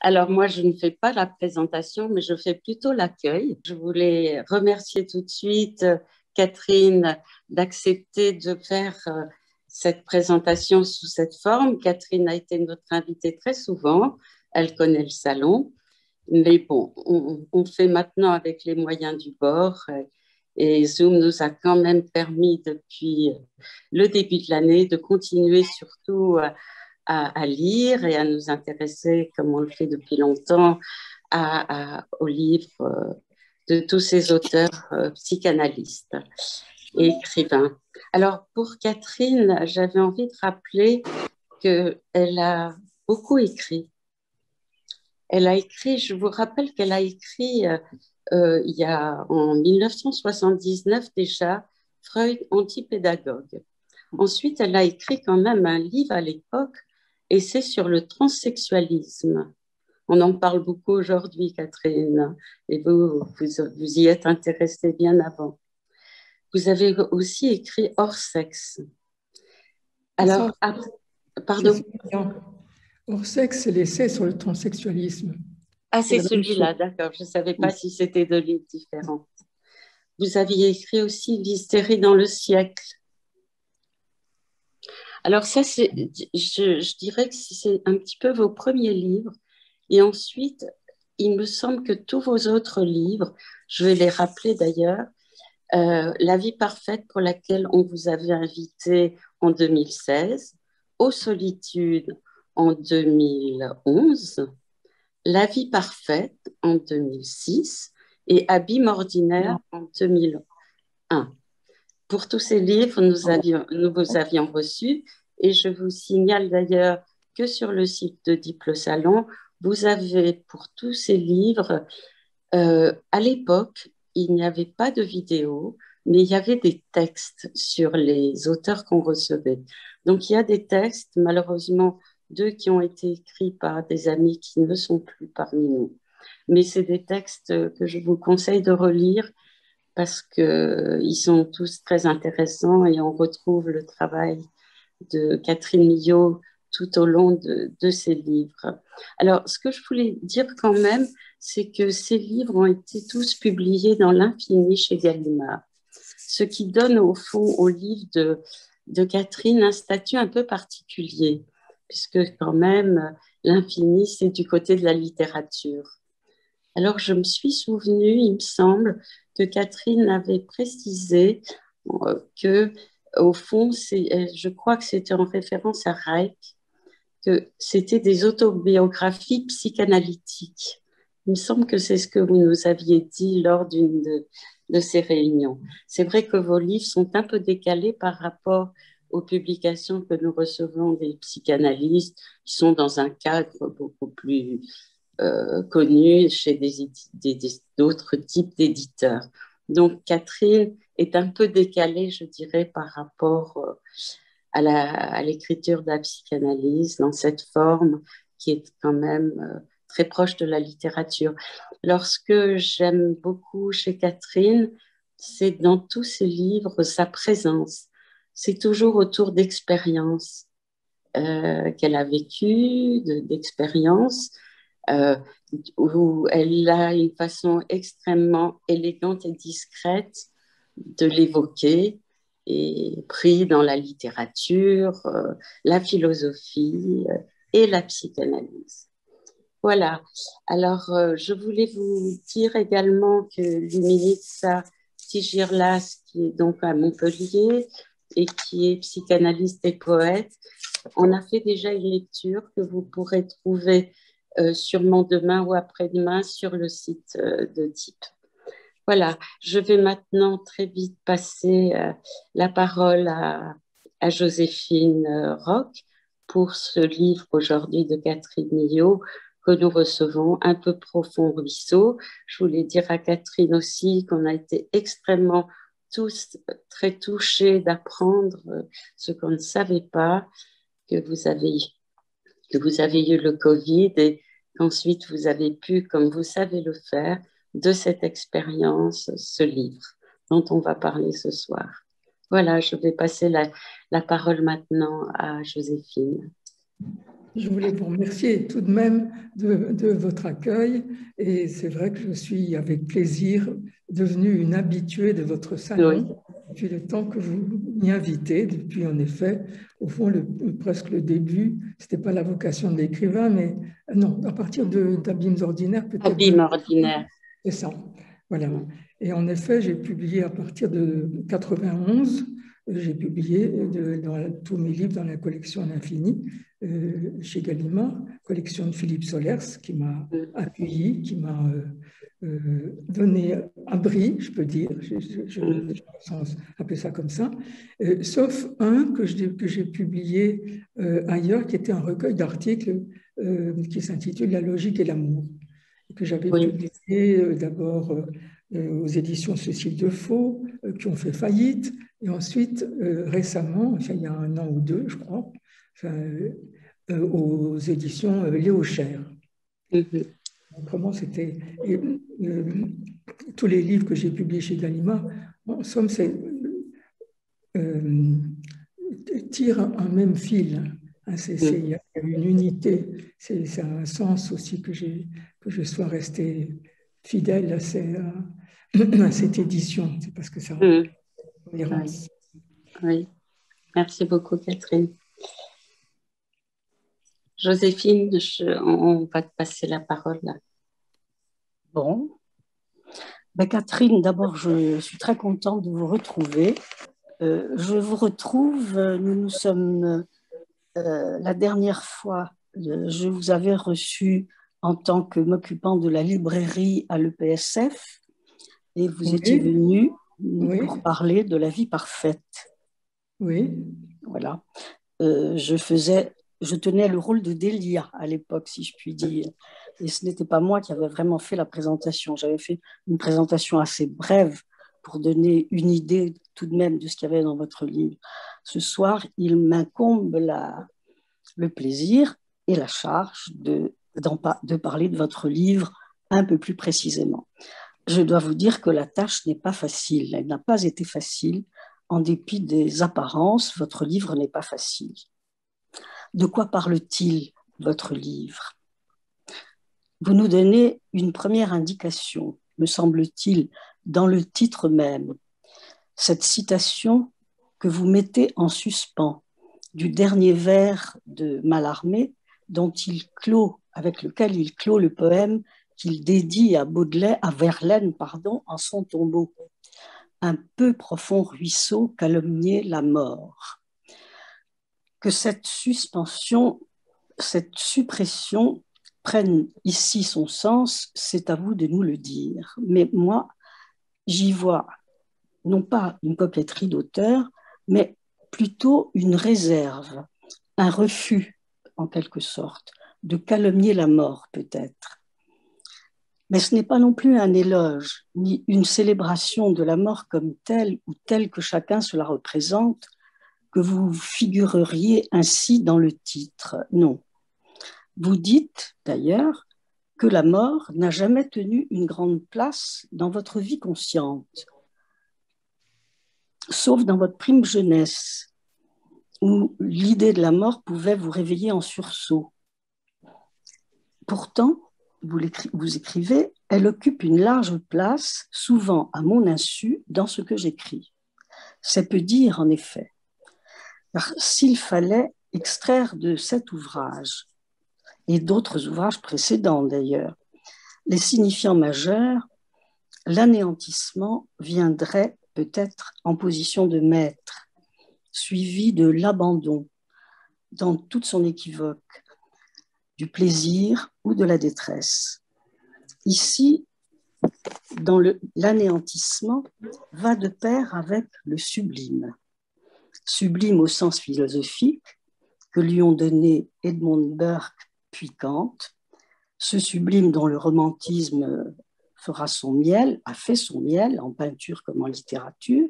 Alors moi, je ne fais pas la présentation, mais je fais plutôt l'accueil. Je voulais remercier tout de suite Catherine d'accepter de faire cette présentation sous cette forme. Catherine a été notre invitée très souvent. Elle connaît le salon. Mais bon, on fait maintenant avec les moyens du bord. Et Zoom nous a quand même permis depuis le début de l'année de continuer surtout à lire et à nous intéresser, comme on le fait depuis longtemps, aux livres de tous ces auteurs psychanalystes et écrivains. Alors, pour Catherine, j'avais envie de rappeler qu'elle a beaucoup écrit. Elle a écrit, je vous rappelle qu'elle a écrit il y a en 1979 déjà, Freud antipédagogue. Ensuite, elle a écrit quand même un livre à l'époque et c'est sur le transsexualisme. On en parle beaucoup aujourd'hui, Catherine, et vous y êtes intéressée bien avant. Vous avez aussi écrit Hors sexe. Ça, Alors, c'est pardon. suffisant. Hors sexe, c'est l'essai sur le transsexualisme. Ah, C'est c'est la même chose. celui-là, d'accord. Je ne savais pas Oui. si c'était deux livres différents. Vous aviez écrit aussi L'hystérie dans le siècle. Alors ça, je dirais que c'est un petit peu vos premiers livres. Et ensuite, il me semble que tous vos autres livres, je vais les rappeler d'ailleurs, La vie parfaite pour laquelle on vous avait invité en 2016, Aux solitudes en 2011, La vie parfaite en 2006 et Abîme ordinaire en 2001. Pour tous ces livres, nous vous avions reçus et je vous signale d'ailleurs que sur le site de Diplo Salon, vous avez pour tous ces livres, à l'époque, il n'y avait pas de vidéo, mais il y avait des textes sur les auteurs qu'on recevait. Donc il y a des textes, malheureusement, deux qui ont été écrits par des amis qui ne sont plus parmi nous. Mais c'est des textes que je vous conseille de relire parce qu'ils sont tous très intéressants et on retrouve le travail de Catherine Millot tout au long de ces livres. Alors, ce que je voulais dire quand même, c'est que ces livres ont été tous publiés dans l'infini chez Gallimard, ce qui donne au fond au livre de Catherine un statut un peu particulier, puisque quand même, l'infini, c'est du côté de la littérature. Alors, je me suis souvenue, il me semble, que Catherine avait précisé que, au fond, je crois que c'était en référence à Reich, que c'était des autobiographies psychanalytiques. Il me semble que c'est ce que vous nous aviez dit lors d'une de ces réunions. C'est vrai que vos livres sont un peu décalés par rapport aux publications que nous recevons des psychanalystes qui sont dans un cadre beaucoup plus connue chez d'autres types d'éditeurs. Donc, Catherine est un peu décalée, je dirais, par rapport à l'écriture de la psychanalyse dans cette forme qui est quand même très proche de la littérature. Alors, ce que j'aime beaucoup chez Catherine, c'est dans tous ses livres sa présence. C'est toujours autour d'expériences qu'elle a vécues, d'expériences euh, où elle a une façon extrêmement élégante et discrète de l'évoquer et pris dans la littérature, la philosophie et la psychanalyse. Voilà. Alors, je voulais vous dire également que Luminitsa Tigirlas, qui est donc à Montpellier et qui est psychanalyste et poète, on a fait déjà une lecture que vous pourrez trouver sûrement demain ou après-demain sur le site de DIP. Voilà, je vais maintenant très vite passer la parole à Joséphine Roch pour ce livre aujourd'hui de Catherine Millot que nous recevons, Un peu profond ruisseau. Je voulais dire à Catherine aussi qu'on a été extrêmement tous très touchés d'apprendre ce qu'on ne savait pas, que vous avez eu le Covid et qu'ensuite vous avez pu, comme vous savez le faire, de cette expérience, ce livre dont on va parler ce soir. Voilà, je vais passer la parole maintenant à Joséphine. Je voulais vous remercier tout de même de votre accueil et c'est vrai que je suis avec plaisir devenue une habituée de votre Oui, salon depuis le temps que vous m'y invitez, depuis en effet, au fond, presque le début, ce n'était pas la vocation de l'écrivain, mais non, à partir d'Abîmes ordinaires, peut-être abîme ordinaire. c'est ça, voilà. Et en effet, j'ai publié à partir de 91, j'ai publié tous mes livres dans la collection à l'infini chez Gallimard, collection de Philippe Solers, qui m'a accueilli, qui m'a donné abri, je peux dire, je pense appeler ça comme ça, sauf un que j'ai publié ailleurs, qui était un recueil d'articles qui s'intitule La logique et l'amour, que j'avais Oui, publié d'abord aux éditions Cécile Defaux, qui ont fait faillite, et ensuite récemment, enfin, il y a 1 an ou 2, je crois, enfin, aux éditions Léo Cher. mhm. Autrement, c'était tous les livres que j'ai publiés chez Gallimard, en somme, euh, tirent un même fil. Hein, il y a une unité. C'est un sens aussi que je sois resté fidèle à cette édition. C'est parce que ça a Oui, cohérence. oui. Merci beaucoup, Catherine. Joséphine, on va te passer la parole là. Bon. Ben, Catherine, d'abord, je suis très contente de vous retrouver. Je vous retrouve, nous nous sommes, la dernière fois, je vous avais reçu en tant que m'occupant de la librairie à l'EPSF et vous étiez Oui, venu oui, pour parler de la vie parfaite. oui. Voilà. Je tenais le rôle de Délia à l'époque, si je puis dire. Et ce n'était pas moi qui avais vraiment fait la présentation. J'avais fait une présentation assez brève pour donner une idée tout de même de ce qu'il y avait dans votre livre. Ce soir, il m'incombe le plaisir et la charge de parler de votre livre un peu plus précisément. Je dois vous dire que la tâche n'est pas facile. Elle n'a pas été facile. En dépit des apparences, votre livre n'est pas facile. De quoi parle-t-il, votre livre? Vous nous donnez une première indication, me semble-t-il, dans le titre même. Cette citation que vous mettez en suspens du dernier vers de Mallarmé, avec lequel il clôt le poème qu'il dédie à Verlaine, en son tombeau. Un peu profond ruisseau calomniait la mort. Que cette suspension, cette suppression prenne ici son sens, c'est à vous de nous le dire. Mais moi, j'y vois non pas une coquetterie d'auteur, mais plutôt une réserve, un refus, en quelque sorte, de calomnier la mort, peut-être. Mais ce n'est pas non plus un éloge, ni une célébration de la mort comme telle ou telle que chacun se la représente, que vous figureriez ainsi dans le titre. Non. Vous dites, d'ailleurs, que la mort n'a jamais tenu une grande place dans votre vie consciente, sauf dans votre prime jeunesse, où l'idée de la mort pouvait vous réveiller en sursaut. Pourtant, vous écrivez, elle occupe une large place, souvent à mon insu, dans ce que j'écris. C'est peu dire, en effet. Car s'il fallait extraire de cet ouvrage, et d'autres ouvrages précédents d'ailleurs, les signifiants majeurs, l'anéantissement viendrait peut-être en position de maître, suivi de l'abandon dans toute son équivoque, du plaisir ou de la détresse. Ici, dans l'anéantissement, va de pair avec le sublime. Sublime au sens philosophique que lui ont donné Edmund Burke puis Kant, ce sublime dont le romantisme a fait son miel en peinture comme en littérature.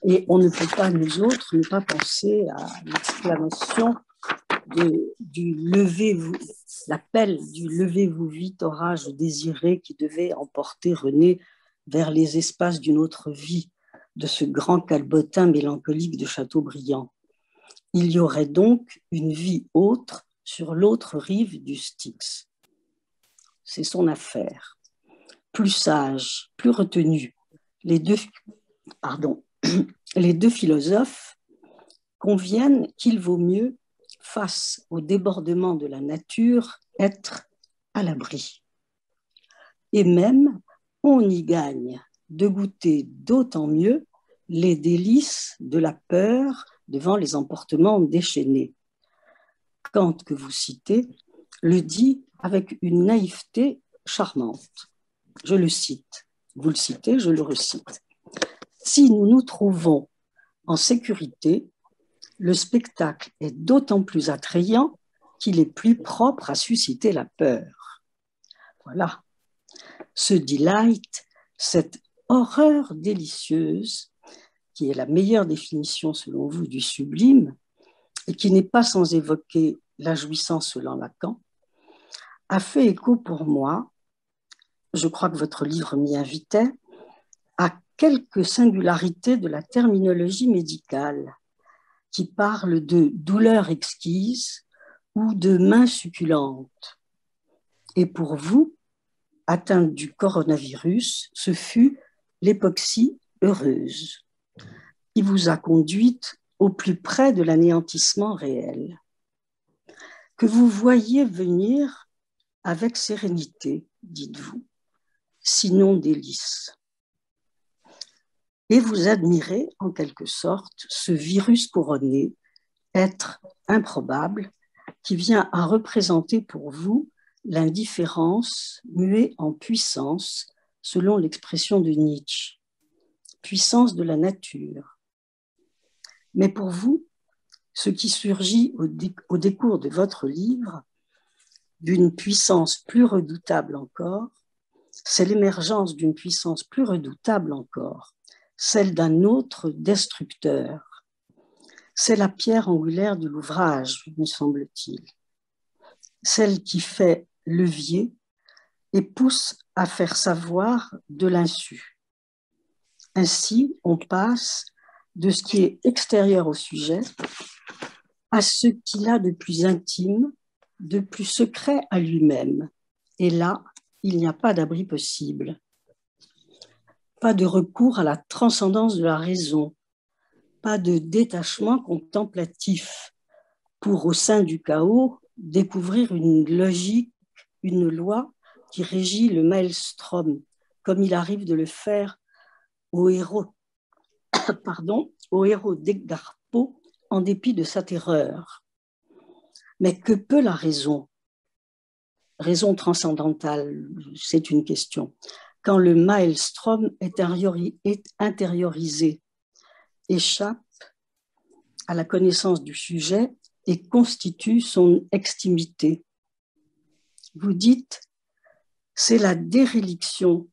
Et on ne peut pas, nous autres, ne pas penser à l'exclamation du levez-vous, l'appel du levez-vous vite, orage désiré qui devait emporter René vers les espaces d'une autre vie, de ce grand calbotin mélancolique de Chateaubriand. Il y aurait donc une vie autre sur l'autre rive du Styx. C'est son affaire. Plus sage, plus retenu, les deux philosophes conviennent qu'il vaut mieux, face au débordement de la nature, être à l'abri. Et même, on y gagne de goûter d'autant mieux les délices de la peur devant les emportements déchaînés. Kant, que vous citez, le dit avec une naïveté charmante. Je le cite, vous le citez, je le recite. Si nous nous trouvons en sécurité, le spectacle est d'autant plus attrayant qu'il est plus propre à susciter la peur. Voilà. Ce delight, cette horreur délicieuse, qui est la meilleure définition selon vous du sublime, et qui n'est pas sans évoquer la jouissance selon Lacan, a fait écho pour moi, je crois que votre livre m'y invitait, à quelques singularités de la terminologie médicale qui parle de douleur exquise ou de mains succulentes. Et pour vous, atteinte du coronavirus, ce fut l'époxy heureuse qui vous a conduite au plus près de l'anéantissement réel, que vous voyez venir avec sérénité, dites-vous, sinon délice. Et vous admirez, en quelque sorte, ce virus couronné, être improbable, qui vient à représenter pour vous l'indifférence muée en puissance, selon l'expression de Nietzsche, puissance de la nature. Mais pour vous, ce qui surgit au décours de votre livre, d'une puissance plus redoutable encore, c'est l'émergence d'une puissance plus redoutable encore, celle d'un autre destructeur. C'est la pierre angulaire de l'ouvrage, me semble-t-il, celle qui fait levier et pousse à faire savoir de l'insu. Ainsi, on passe de ce qui est extérieur au sujet à ce qu'il a de plus intime, de plus secret à lui-même. Et là, il n'y a pas d'abri possible. Pas de recours à la transcendance de la raison, pas de détachement contemplatif pour, au sein du chaos, découvrir une logique, une loi qui régit le maelstrom, comme il arrive de le faire au héros d'Edgar Poe, en dépit de sa terreur. Mais que peut la raison? Raison transcendantale, c'est une question. Quand le maelstrom est intériorisé, échappe à la connaissance du sujet et constitue son extimité. Vous dites, c'est la déréliction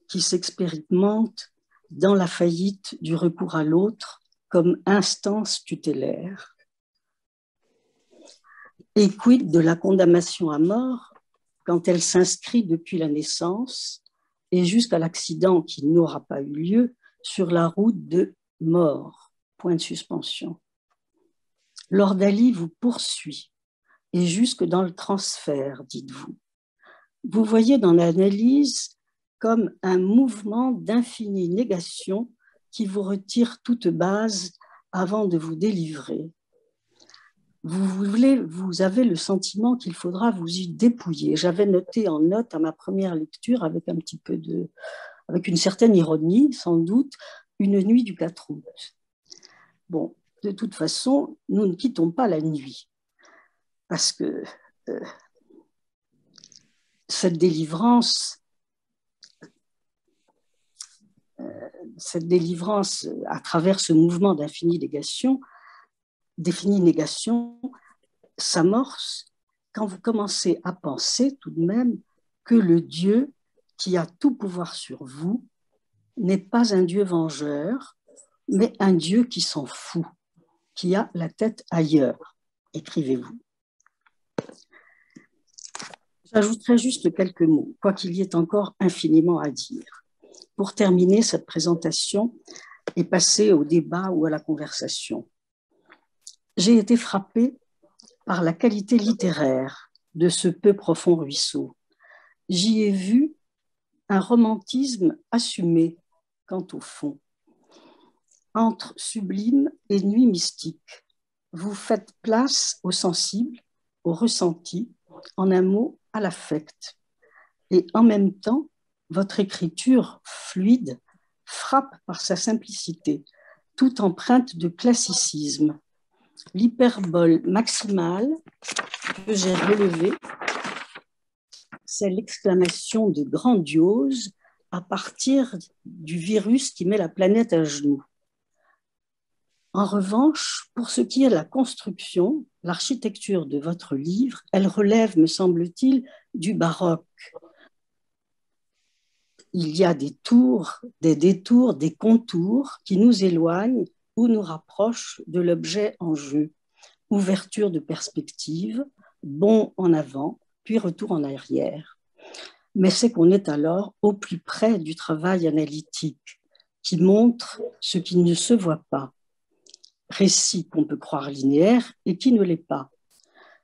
qui s'expérimente dans la faillite du recours à l'autre comme instance tutélaire. Et quid de la condamnation à mort quand elle s'inscrit depuis la naissance et jusqu'à l'accident qui n'aura pas eu lieu sur la route de mort, point de suspension. L'ordalie vous poursuit et jusque dans le transfert, dites-vous. Vous voyez dans l'analyse comme un mouvement d'infinie négation qui vous retire toute base avant de vous délivrer. Vous avez le sentiment qu'il faudra vous y dépouiller. J'avais noté en note à ma première lecture avec avec une certaine ironie, sans doute, une nuit du 4 août. Bon, de toute façon, nous ne quittons pas la nuit parce que cette délivrance à travers ce mouvement d'infinie négation s'amorce quand vous commencez à penser tout de même que le Dieu qui a tout pouvoir sur vous n'est pas un Dieu vengeur, mais un Dieu qui s'en fout, qui a la tête ailleurs. Écrivez-vous. J'ajouterai juste quelques mots, quoiqu'il y ait encore infiniment à dire, pour terminer cette présentation et passer au débat ou à la conversation. J'ai été frappée par la qualité littéraire de ce peu profond ruisseau. J'y ai vu un romantisme assumé quant au fond. Entre sublime et nuit mystique, vous faites place au sensible, au ressenti, en un mot, à l'affect. Et en même temps, votre écriture fluide frappe par sa simplicité, toute empreinte de classicisme. L'hyperbole maximale que j'ai relevée, c'est l'exclamation de grandiose à partir du virus qui met la planète à genoux. En revanche, pour ce qui est de la construction, l'architecture de votre livre, elle relève, me semble-t-il, du baroque. Il y a des tours, des détours, des contours qui nous éloignent ou nous rapprochent de l'objet en jeu. Ouverture de perspective, bond en avant, puis retour en arrière. Mais c'est qu'on est alors au plus près du travail analytique qui montre ce qui ne se voit pas. Récit qu'on peut croire linéaire et qui ne l'est pas,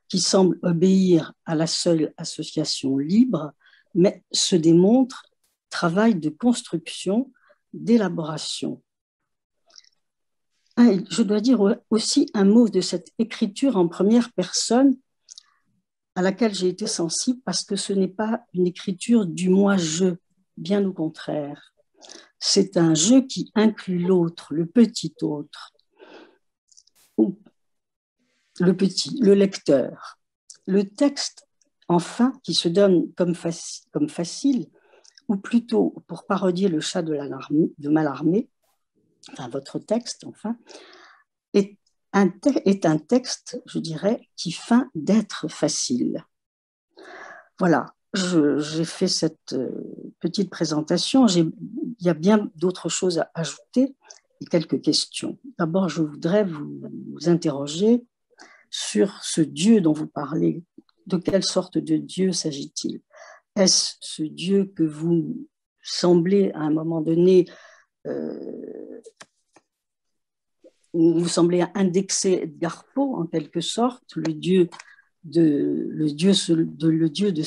qui semble obéir à la seule association libre, mais se démontre travail de construction, d'élaboration. Je dois dire aussi un mot de cette écriture en première personne à laquelle j'ai été sensible parce que ce n'est pas une écriture du moi-je, bien au contraire. C'est un je qui inclut l'autre, le petit autre, le petit, le lecteur. Le texte, enfin, qui se donne comme facile, ou plutôt, pour parodier le chat de Mallarmé, enfin votre texte, enfin, est un texte, je dirais, qui feint d'être facile. Voilà, j'ai fait cette petite présentation. Il y a bien d'autres choses à ajouter et quelques questions. D'abord, je voudrais vous interroger sur ce Dieu dont vous parlez. De quelle sorte de Dieu s'agit-il? Est-ce ce Dieu que vous semblez, à un moment donné, vous semblez indexer Edgar Poe, en quelque sorte, le dieu de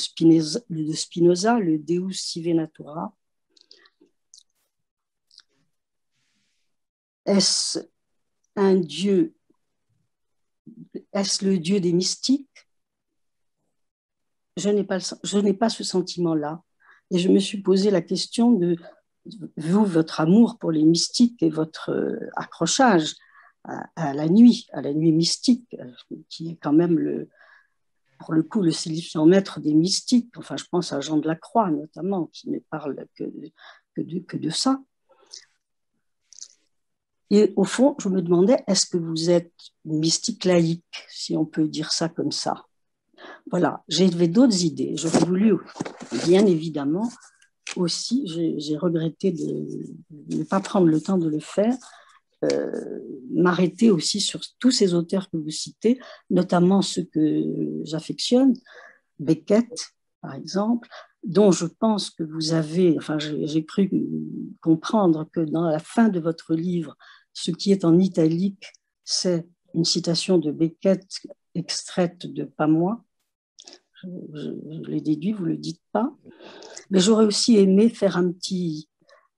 Spinoza, le Deus sive natura? Est-ce un Dieu, est-ce le Dieu des mystiques? Je n'ai pas ce sentiment-là. Et je me suis posé la question de votre amour pour les mystiques et votre accrochage à la nuit mystique, qui est quand même, pour le coup, le signifiant maître des mystiques. Enfin, je pense à Jean de la Croix, notamment, qui ne parle que de ça. Et au fond, je me demandais, est-ce que vous êtes une mystique laïque, si on peut dire ça comme ça? Voilà, j'avais d'autres idées. J'aurais voulu, bien évidemment, aussi, j'ai regretté de ne pas prendre le temps de le faire, m'arrêter aussi sur tous ces auteurs que vous citez, notamment ceux que j'affectionne, Beckett, par exemple, dont je pense que vous avez, enfin, j'ai cru comprendre que dans la fin de votre livre, ce qui est en italique, c'est une citation de Beckett extraite de Pas moi. Je l'ai déduit, vous ne le dites pas. Mais j'aurais aussi aimé faire rendre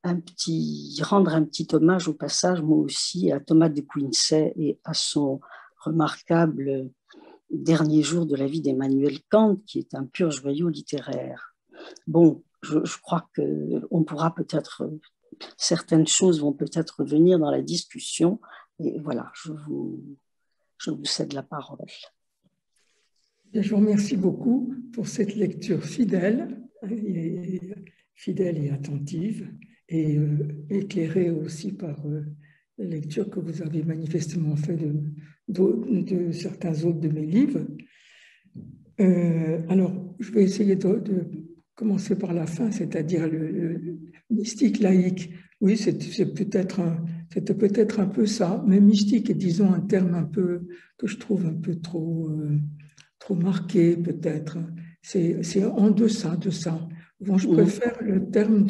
un petit hommage au passage, moi aussi, à Thomas de Quincey et à son remarquable Dernier jour de la vie d'Emmanuel Kant, qui est un pur joyau littéraire. Bon, je crois qu'on pourra peut-être, certaines choses vont peut-être venir dans la discussion. Et voilà, je vous cède la parole. Je vous remercie beaucoup pour cette lecture fidèle et attentive, et éclairée aussi par la lecture que vous avez manifestement fait de certains autres de mes livres. Alors, je vais essayer de commencer par la fin, c'est-à-dire le mystique laïque. Oui, c'était peut-être un peu ça, mais mystique est, disons, un terme un peu que je trouve un peu trop marqué, peut-être. C'est en deçà de ça. Bon, je préfère le terme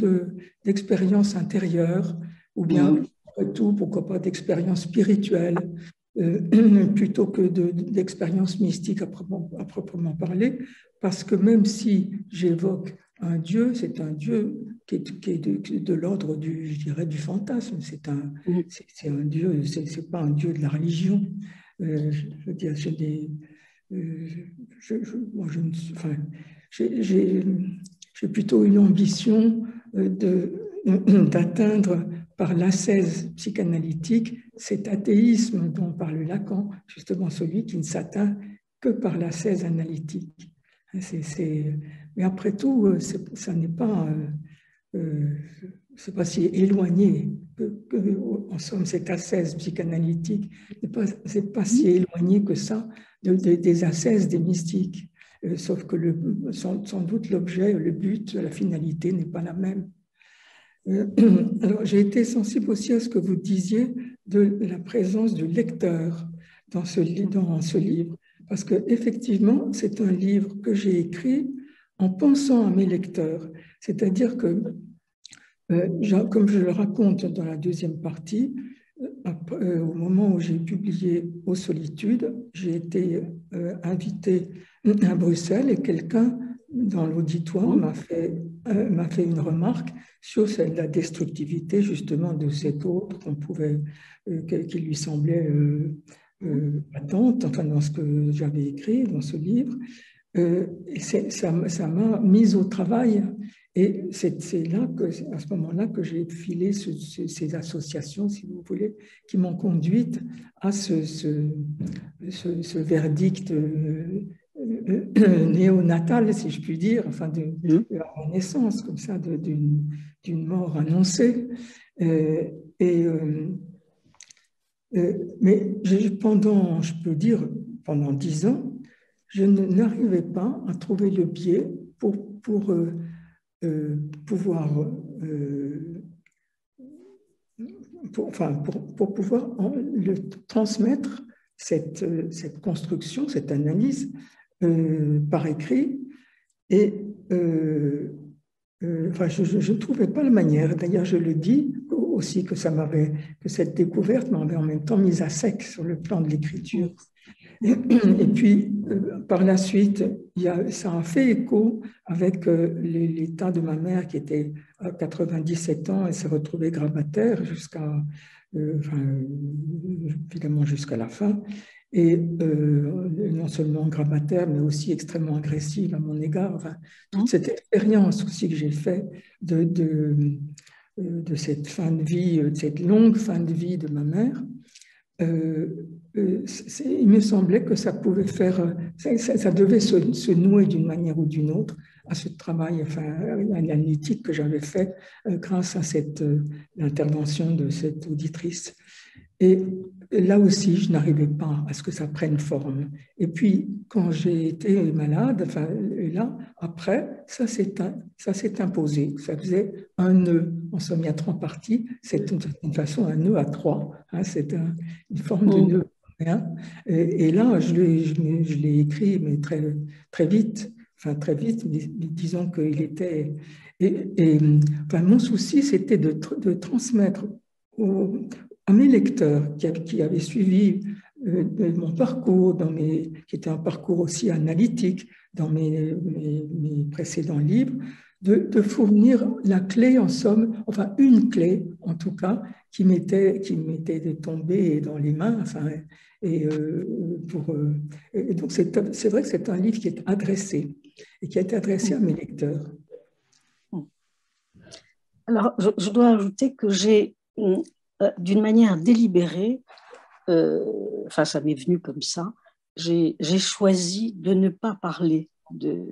d'expérience intérieure, ou bien, après tout, pourquoi pas d'expérience spirituelle, plutôt que d'expérience mystique à proprement parler, parce que même si j'évoque un Dieu, c'est un Dieu qui est de l'ordre je dirais, du fantasme. C'est un Dieu, c'est pas un Dieu de la religion. Je veux dire, j'ai plutôt une ambition d'atteindre par l'ascèse psychanalytique cet athéisme dont parle Lacan, justement celui qui ne s'atteint que par l'ascèse analytique. Mais après tout, ça n'est pas, c'est pas si éloigné en somme, cette ascèse psychanalytique c'est pas si éloigné que ça des ascèses des mystiques. Sauf que sans doute l'objet, le but, la finalité n'est pas la même. Alors, j'ai été sensible aussi à ce que vous disiez de la présence du lecteur dans ce livre. Parce qu'effectivement, c'est un livre que j'ai écrit en pensant à mes lecteurs. C'est-à-dire que, comme je le raconte dans la deuxième partie, au moment où j'ai publié Aux Solitudes, j'ai été invité à Bruxelles et quelqu'un dans l'auditoire m'a fait une remarque sur la destructivité justement de cet autre qui lui semblait patente, enfin dans ce que j'avais écrit dans ce livre. Et ça m'a mise au travail. Et c'est à ce moment-là que j'ai filé ces associations, si vous voulez, qui m'ont conduite à ce verdict néonatal, si je puis dire, enfin de la naissance, comme ça, d'une mort annoncée. Mais je peux dire, pendant 10 ans, je n'arrivais pas à trouver le biais pour pouvoir pour pouvoir le transmettre cette construction, cette analyse par écrit. Et je ne trouvais pas la manière. D'ailleurs, je le dis aussi que cette découverte m'avait en même temps mise à sec sur le plan de l'écriture. Et puis, par la suite, ça a fait écho avec l'état de ma mère qui était à 97 ans et s'est retrouvée grabataire évidemment jusqu'à la fin. Et non seulement grabataire, mais aussi extrêmement agressive à mon égard. Toute cette expérience aussi que j'ai faite de cette fin de vie, de cette longue fin de vie de ma mère, il me semblait que ça pouvait ça devait se nouer d'une manière ou d'une autre à ce travail analytique que j'avais fait grâce à l'intervention de cette auditrice. Et là aussi, je n'arrivais pas à ce que ça prenne forme. Et puis, quand j'ai été malade, là, après, ça s'est imposé. Ça faisait un nœud. En somme, il y a 3 parties. C'est d'une certaine façon un nœud à 3. C'est une forme de nœud. Et là, je l'ai écrit, mais très, très vite. Très vite, mais disons qu'il était... mon souci, c'était de transmettre à mes lecteurs qui avaient suivi mon parcours, qui était un parcours aussi analytique dans mes précédents livres, de fournir la clé, en somme, enfin une clé, en tout cas, qui m'était tombée dans les mains. Donc, c'est vrai que c'est un livre qui est adressé, et qui a été adressé à mes lecteurs. Alors, je dois ajouter que j'ai, d'une manière délibérée, ça m'est venu comme ça, j'ai choisi de ne pas parler de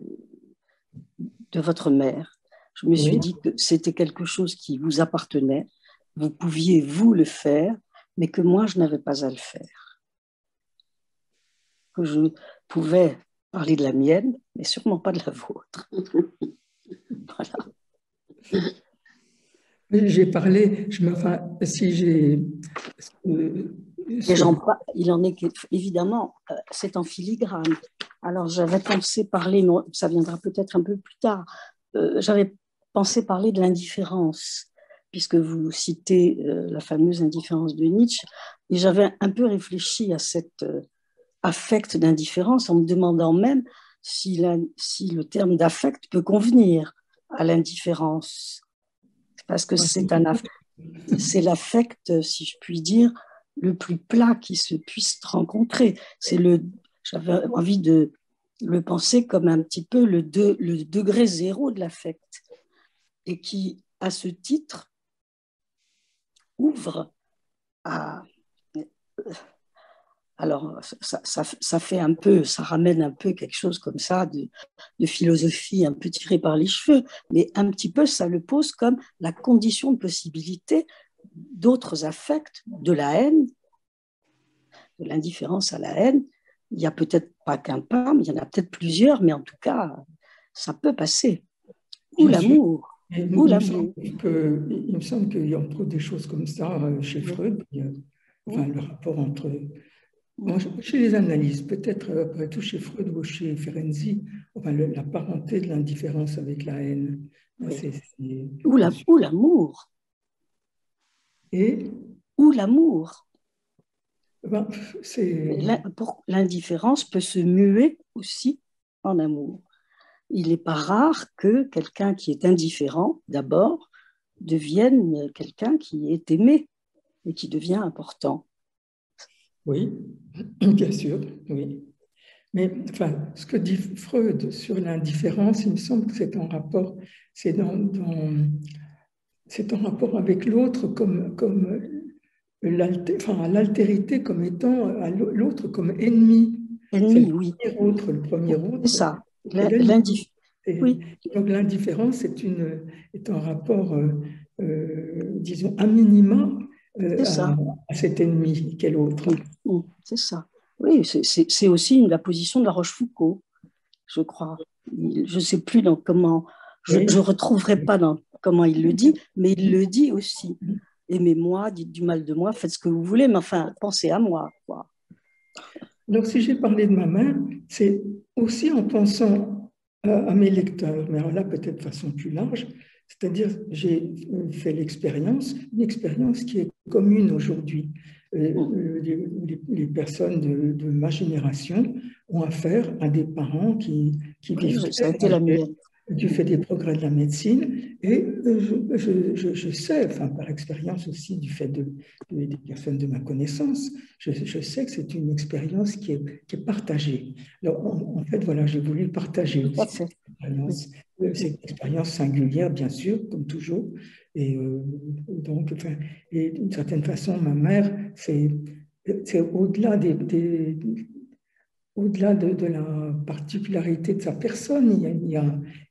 votre mère. Je me suis dit que c'était quelque chose qui vous appartenait, vous pouviez vous le faire, mais que moi, je n'avais pas à le faire. Que je pouvais parler de la mienne, mais sûrement pas de la vôtre. Voilà. J'ai parlé, si j'ai... il en est évidemment, c'est en filigrane. Alors j'avais pensé parler, mais ça viendra peut-être un peu plus tard, j'avais pensé parler de l'indifférence, puisque vous citez la fameuse indifférence de Nietzsche, et j'avais un peu réfléchi à cet affect d'indifférence en me demandant même si le terme d'affect peut convenir à l'indifférence, parce que c'est l'affect, si je puis dire, le plus plat qui se puisse rencontrer. J'avais envie de le penser comme un petit peu le degré zéro de l'affect, et qui, à ce titre, ouvre à... Alors, ça fait un peu, ça ramène un peu quelque chose comme ça de philosophie un peu tirée par les cheveux, mais un petit peu, ça le pose comme la condition de possibilité d'autres affects, de la haine, de l'indifférence à la haine. Il n'y a peut-être pas qu'un pas, mais il y en a peut-être plusieurs, mais en tout cas, ça peut passer. Ou l'amour. Ou l'amour. Il me semble qu'il y a entre autres des choses comme ça chez Freud. Enfin, le rapport entre... chez les analystes, peut-être après tout chez Freud ou chez Ferenczi, enfin, la parenté de l'indifférence avec la haine. Oui. Ou l'amour. Et ou l'amour. Ben, l'indifférence peut se muer aussi en amour. Il n'est pas rare que quelqu'un qui est indifférent, d'abord, devienne quelqu'un qui est aimé et qui devient important. Oui, bien sûr, oui. Mais enfin, ce que dit Freud sur l'indifférence, il me semble que c'est en rapport, c'est en rapport avec l'autre comme l'altérité comme étant l'autre comme ennemi. Ennemi, oui. Le premier autre. C'est ça. Oui. Donc l'indifférence est un rapport, disons, à minima à cet ennemi qu'est l'autre. Oui, c'est ça. Oui, c'est aussi la position de la Rochefoucauld, je crois. Je ne sais plus dans comment, je ne retrouverai pas dans comment il le dit, mais il le dit aussi. Aimez-moi, dites du mal de moi, faites ce que vous voulez, mais enfin, pensez à moi, quoi. Alors, si j'ai parlé de ma mère, c'est aussi en pensant à mes lecteurs, mais alors là, peut-être de façon plus large, c'est-à-dire j'ai fait une expérience qui est commune aujourd'hui. Les personnes de ma génération ont affaire à des parents qui vivent ça a été la mienne. Du fait des progrès de la médecine, et je sais, enfin par expérience aussi du fait des personnes de ma connaissance, je sais que c'est une expérience qui est partagée. Alors, en fait, voilà, j'ai voulu partager aussi cette expérience. C'est une expérience singulière, bien sûr, comme toujours. Et donc, enfin, et d'une certaine façon, ma mère, c'est au-delà au-delà de la particularité de sa personne,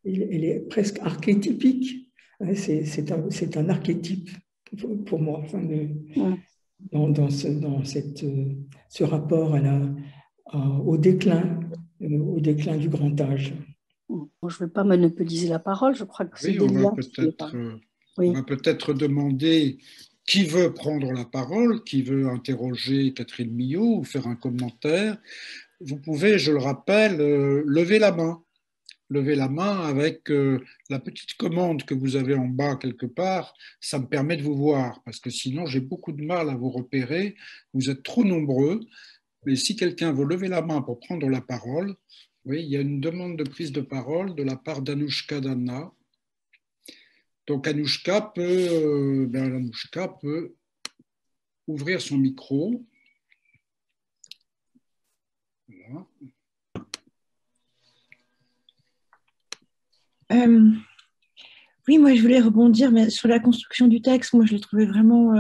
elle est presque archétypique. C'est un archétype pour moi, enfin, dans ce rapport au déclin du grand âge. Bon, je ne vais pas monopoliser la parole, je crois que c'est on va peut-être demander qui veut prendre la parole, qui veut interroger Catherine Millot ou faire un commentaire. Vous pouvez, je le rappelle, lever la main. Lever la main avec la petite commande que vous avez en bas quelque part, ça me permet de vous voir, parce que sinon j'ai beaucoup de mal à vous repérer, vous êtes trop nombreux, mais si quelqu'un veut lever la main pour prendre la parole, oui, il y a une demande de prise de parole de la part d'Anouchka Dana. Donc Anouchka peut ouvrir son micro. Voilà. Oui, moi je voulais rebondir mais sur la construction du texte. Moi je l'ai trouvé vraiment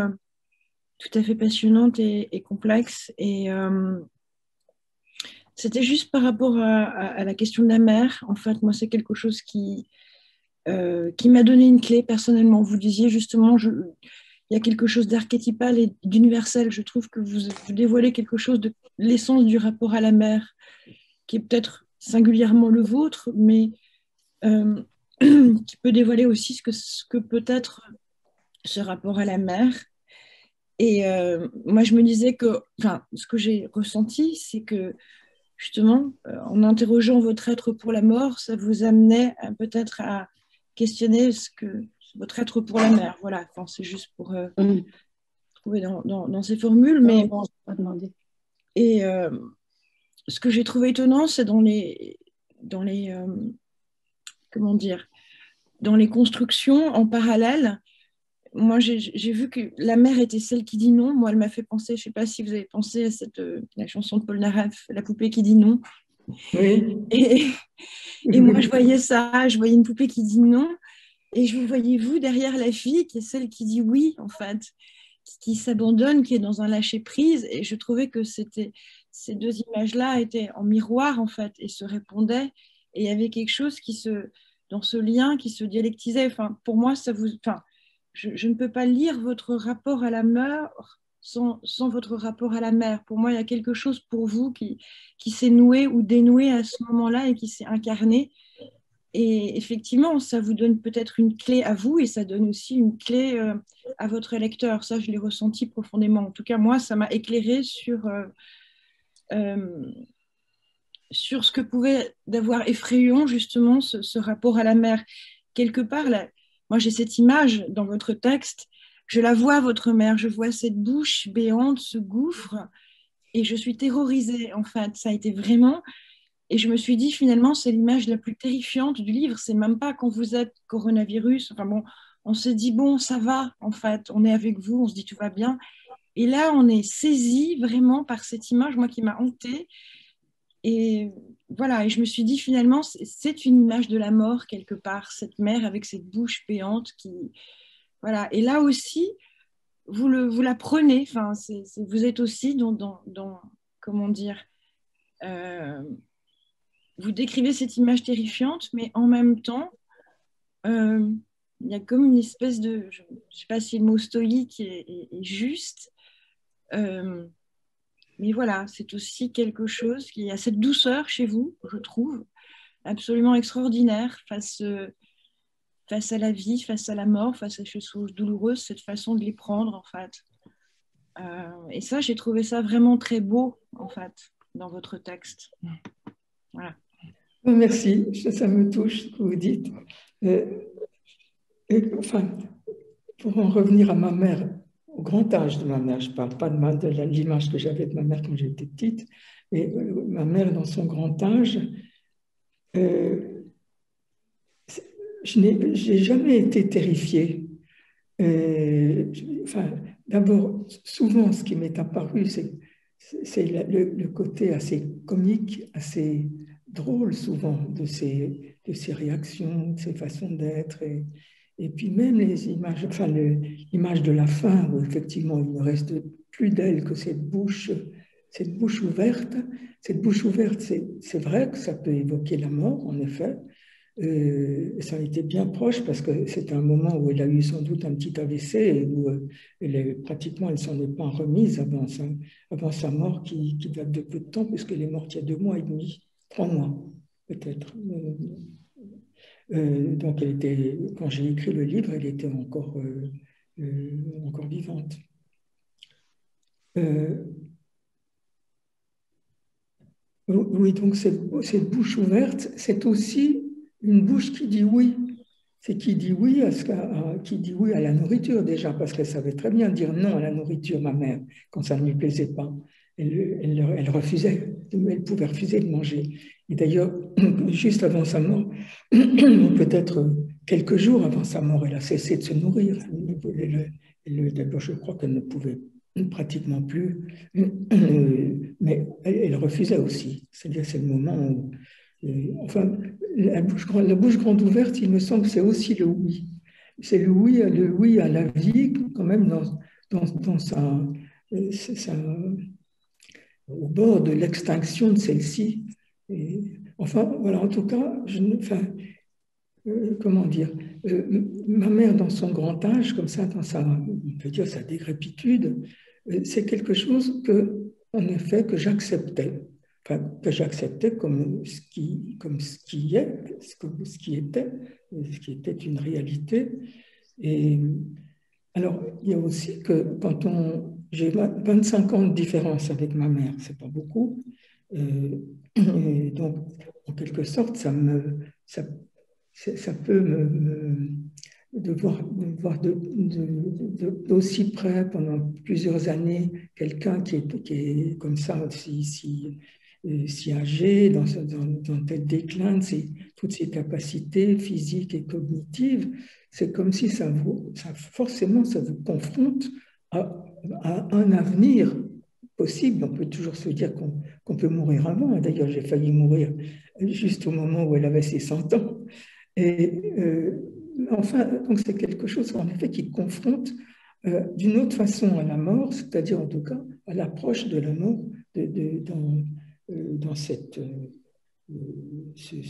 tout à fait passionnante et complexe. Et c'était juste par rapport à la question de la mère. En fait, moi c'est quelque chose qui m'a donné une clé personnellement. Vous disiez justement, il y a quelque chose d'archétypal et d'universel. Je trouve que vous dévoilez quelque chose de l'essence du rapport à la mère, qui est peut-être singulièrement le vôtre, mais qui peut dévoiler aussi ce que peut être ce rapport à la mère. Et moi, je me disais que, enfin, ce que j'ai ressenti, c'est que justement, en interrogeant votre être pour la mort, ça vous amenait peut-être à questionner votre être pour la mer. Voilà, enfin, c'est juste pour trouver dans ces formules. Mais non, pas demandé. Et ce que j'ai trouvé étonnant, c'est dans les comment dire, dans les constructions en parallèle. Moi, j'ai vu que la mère était celle qui dit non. Moi, elle m'a fait penser, je ne sais pas si vous avez pensé à la chanson de Paul Naref, La poupée qui dit non. Oui. Et moi, je voyais ça, je voyais une poupée qui dit non, et je vous voyais vous derrière la fille qui est celle qui dit oui, en fait, qui s'abandonne, qui est dans un lâcher-prise. Et je trouvais que ces deux images-là étaient en miroir, en fait, et se répondaient. Et il y avait quelque chose dans ce lien qui se dialectisait. Enfin, pour moi, je ne peux pas lire votre rapport à la mort sans votre rapport à la mer. Pour moi, il y a quelque chose pour vous qui s'est noué ou dénoué à ce moment-là et qui s'est incarné. Et effectivement, ça vous donne peut-être une clé à vous et ça donne aussi une clé à votre lecteur. Ça, je l'ai ressenti profondément. En tout cas, moi, ça m'a éclairé sur ce que pouvait d'avoir effrayant, justement, ce rapport à la mer. Quelque part, là, moi, j'ai cette image dans votre texte. Je la vois, votre mère. Je vois cette bouche béante, ce gouffre. Et je suis terrorisée, en fait. Ça a été vraiment... Et je me suis dit, finalement, c'est l'image la plus terrifiante du livre. C'est même pas quand vous êtes coronavirus. Enfin bon, on se dit, bon, ça va, en fait. On est avec vous, on se dit, tout va bien. Et là, on est saisi vraiment par cette image, moi, qui m'a hantée. Et voilà, et je me suis dit, finalement, c'est une image de la mort, quelque part, cette mère avec cette bouche béante qui... Voilà. Et là aussi, vous la prenez. Enfin, vous êtes aussi dans comment dire... vous décrivez cette image terrifiante, mais en même temps, il y a comme une espèce de, je ne sais pas si le mot stoïque est juste, mais voilà, c'est aussi quelque chose qui a cette douceur chez vous, je trouve, absolument extraordinaire face à la vie, face à la mort, face à ces choses douloureuses, cette façon de les prendre, en fait. Et ça, j'ai trouvé ça vraiment très beau, en fait, dans votre texte. Voilà. Merci, ça me touche ce que vous dites. Enfin, pour en revenir à ma mère, au grand âge de ma mère, je ne parle pas de l'image que j'avais de ma mère quand j'étais petite, mais ma mère dans son grand âge, je n'ai jamais été terrifiée. Enfin, d'abord, souvent, ce qui m'est apparu, c'est le côté assez comique, assez drôle souvent de ces réactions, de ces façons d'être. Et puis même les images, enfin l'image de la fin, où effectivement il ne reste plus d'elle que cette bouche ouverte. Cette bouche ouverte, c'est vrai que ça peut évoquer la mort, en effet. Ça a été bien proche parce que c'était un moment où elle a eu sans doute un petit AVC et où pratiquement elle ne s'en est pas remise avant sa mort qui date de peu de temps puisqu'elle est morte il y a 2 mois et demi, 3 mois peut-être. Donc quand j'ai écrit le livre, elle était encore vivante. Oui, donc cette bouche ouverte, c'est aussi une bouche qui dit oui. C'est qui dit oui qui dit oui à la nourriture déjà, parce qu'elle savait très bien dire non à la nourriture, ma mère, quand ça ne lui plaisait pas. Elle refusait, elle pouvait refuser de manger. Et d'ailleurs, juste avant sa mort, peut-être quelques jours avant sa mort, elle a cessé de se nourrir. D'abord, je crois qu'elle ne pouvait pratiquement plus, mais elle refusait aussi. C'est-à-dire, c'est le moment où, enfin, la bouche grande ouverte, il me semble, c'est aussi le oui. C'est le oui à la vie, quand même, au bord de l'extinction de celle-ci. Enfin, voilà, en tout cas, comment dire, ma mère dans son grand âge, comme ça, on peut dire sa décrépitude, c'est quelque chose en effet, que j'acceptais. Enfin, que j'acceptais comme ce qui était une réalité. Et alors, il y a aussi que j'ai 25 ans de différence avec ma mère, c'est pas beaucoup. Et donc, en quelque sorte, ça peut voir d'aussi près pendant plusieurs années quelqu'un qui est comme ça, si âgé, dans tel déclin de toutes ses capacités physiques et cognitives, c'est comme si forcément ça vous confronte à un avenir possible. On peut toujours se dire qu'on peut mourir avant. D'ailleurs, j'ai failli mourir juste au moment où elle avait ses 100 ans. Et enfin, donc c'est quelque chose en effet qui confronte d'une autre façon à la mort, c'est-à-dire en tout cas à l'approche de la mort dans ce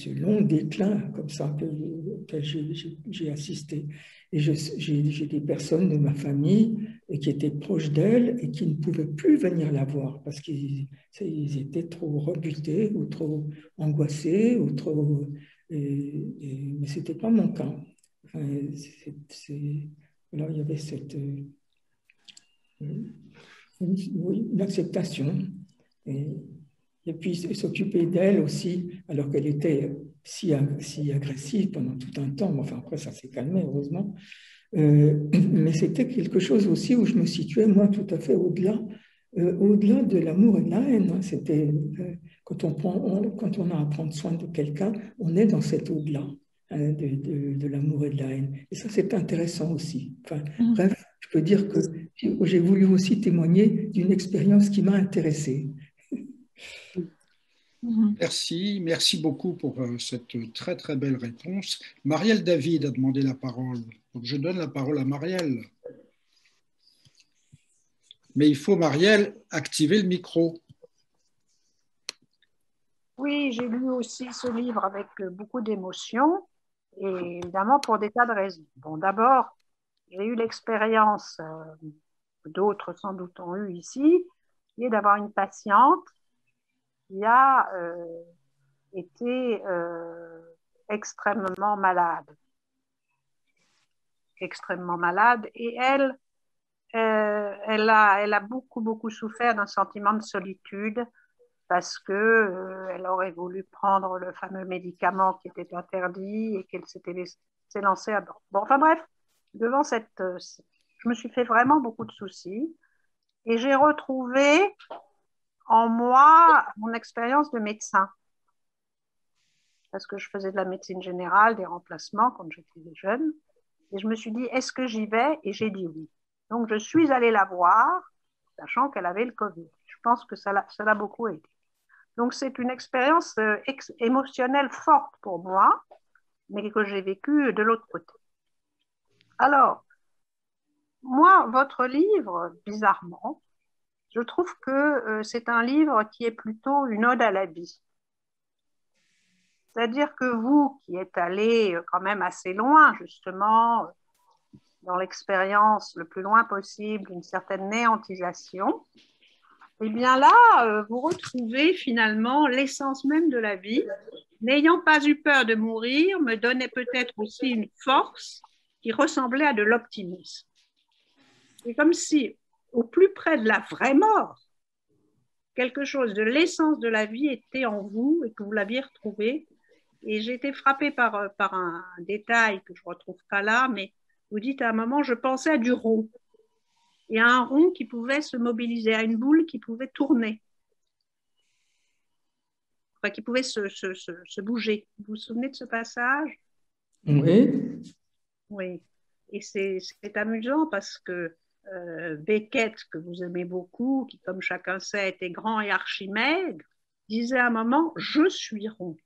long déclin comme ça auquel j'ai assisté. Et j'ai des personnes de ma famille qui étaient proches d'elle et qui ne pouvaient plus venir la voir parce qu'ils étaient trop rebutés ou trop angoissés ou trop... mais ce n'était pas mon cas. Enfin, alors, il y avait oui, une acceptation. Et puis s'occuper d'elle aussi, alors qu'elle était si agressive pendant tout un temps. Enfin, après, ça s'est calmé, heureusement. Mais c'était quelque chose aussi où je me situais, moi, tout à fait au-delà de l'amour et de la haine. C'était quand on a à prendre soin de quelqu'un, on est dans cet au-delà de l'amour et de la haine. Et ça, c'est intéressant aussi. Enfin, bref, je peux dire que j'ai voulu aussi témoigner d'une expérience qui m'a intéressée. Merci beaucoup pour cette très très belle réponse. Marielle David a demandé la parole, donc je donne la parole à Marielle. Mais il faut, Marielle, activer le micro. Oui, j'ai lu aussi ce livre avec beaucoup d'émotion et évidemment pour des tas de raisons. Bon, d'abord, j'ai eu l'expérience, d'autres sans doute ont eu ici, qui est d'avoir une patiente qui a été extrêmement malade. Et elle a beaucoup souffert d'un sentiment de solitude parce que elle aurait voulu prendre le fameux médicament qui était interdit et qu'elle s'était laissée lancer à bord. Bon, enfin bref, devant je me suis fait vraiment beaucoup de soucis et j'ai retrouvé en moi mon expérience de médecin. Parce que je faisais de la médecine générale, des remplacements quand j'étais jeune. Et je me suis dit, est-ce que j'y vais? Et j'ai dit oui. Donc, je suis allée la voir, sachant qu'elle avait le Covid. Je pense que ça l'a beaucoup aidé. Donc, c'est une expérience émotionnelle forte pour moi, mais que j'ai vécue de l'autre côté. Alors, moi, votre livre, bizarrement, je trouve que c'est un livre qui est plutôt une ode à la vie. C'est-à-dire que vous, qui êtes allé quand même assez loin, justement, dans l'expérience le plus loin possible, une certaine néantisation, eh bien là, vous retrouvez finalement l'essence même de la vie. N'ayant pas eu peur de mourir, me donnait peut-être aussi une force qui ressemblait à de l'optimisme. C'est comme si, au plus près de la vraie mort, quelque chose de l'essence de la vie était en vous et que vous l'aviez retrouvé. Et j'ai été frappée par un détail que je ne retrouve pas là, mais vous dites à un moment, je pensais à du rond. Et à un rond qui pouvait se mobiliser, à une boule qui pouvait tourner. Enfin, qui pouvait se bouger. Vous vous souvenez de ce passage? Oui. Oui. Et c'est amusant parce que Beckett, que vous aimez beaucoup, qui, comme chacun sait, était grand et archimaigre, disait à un moment, je suis rond.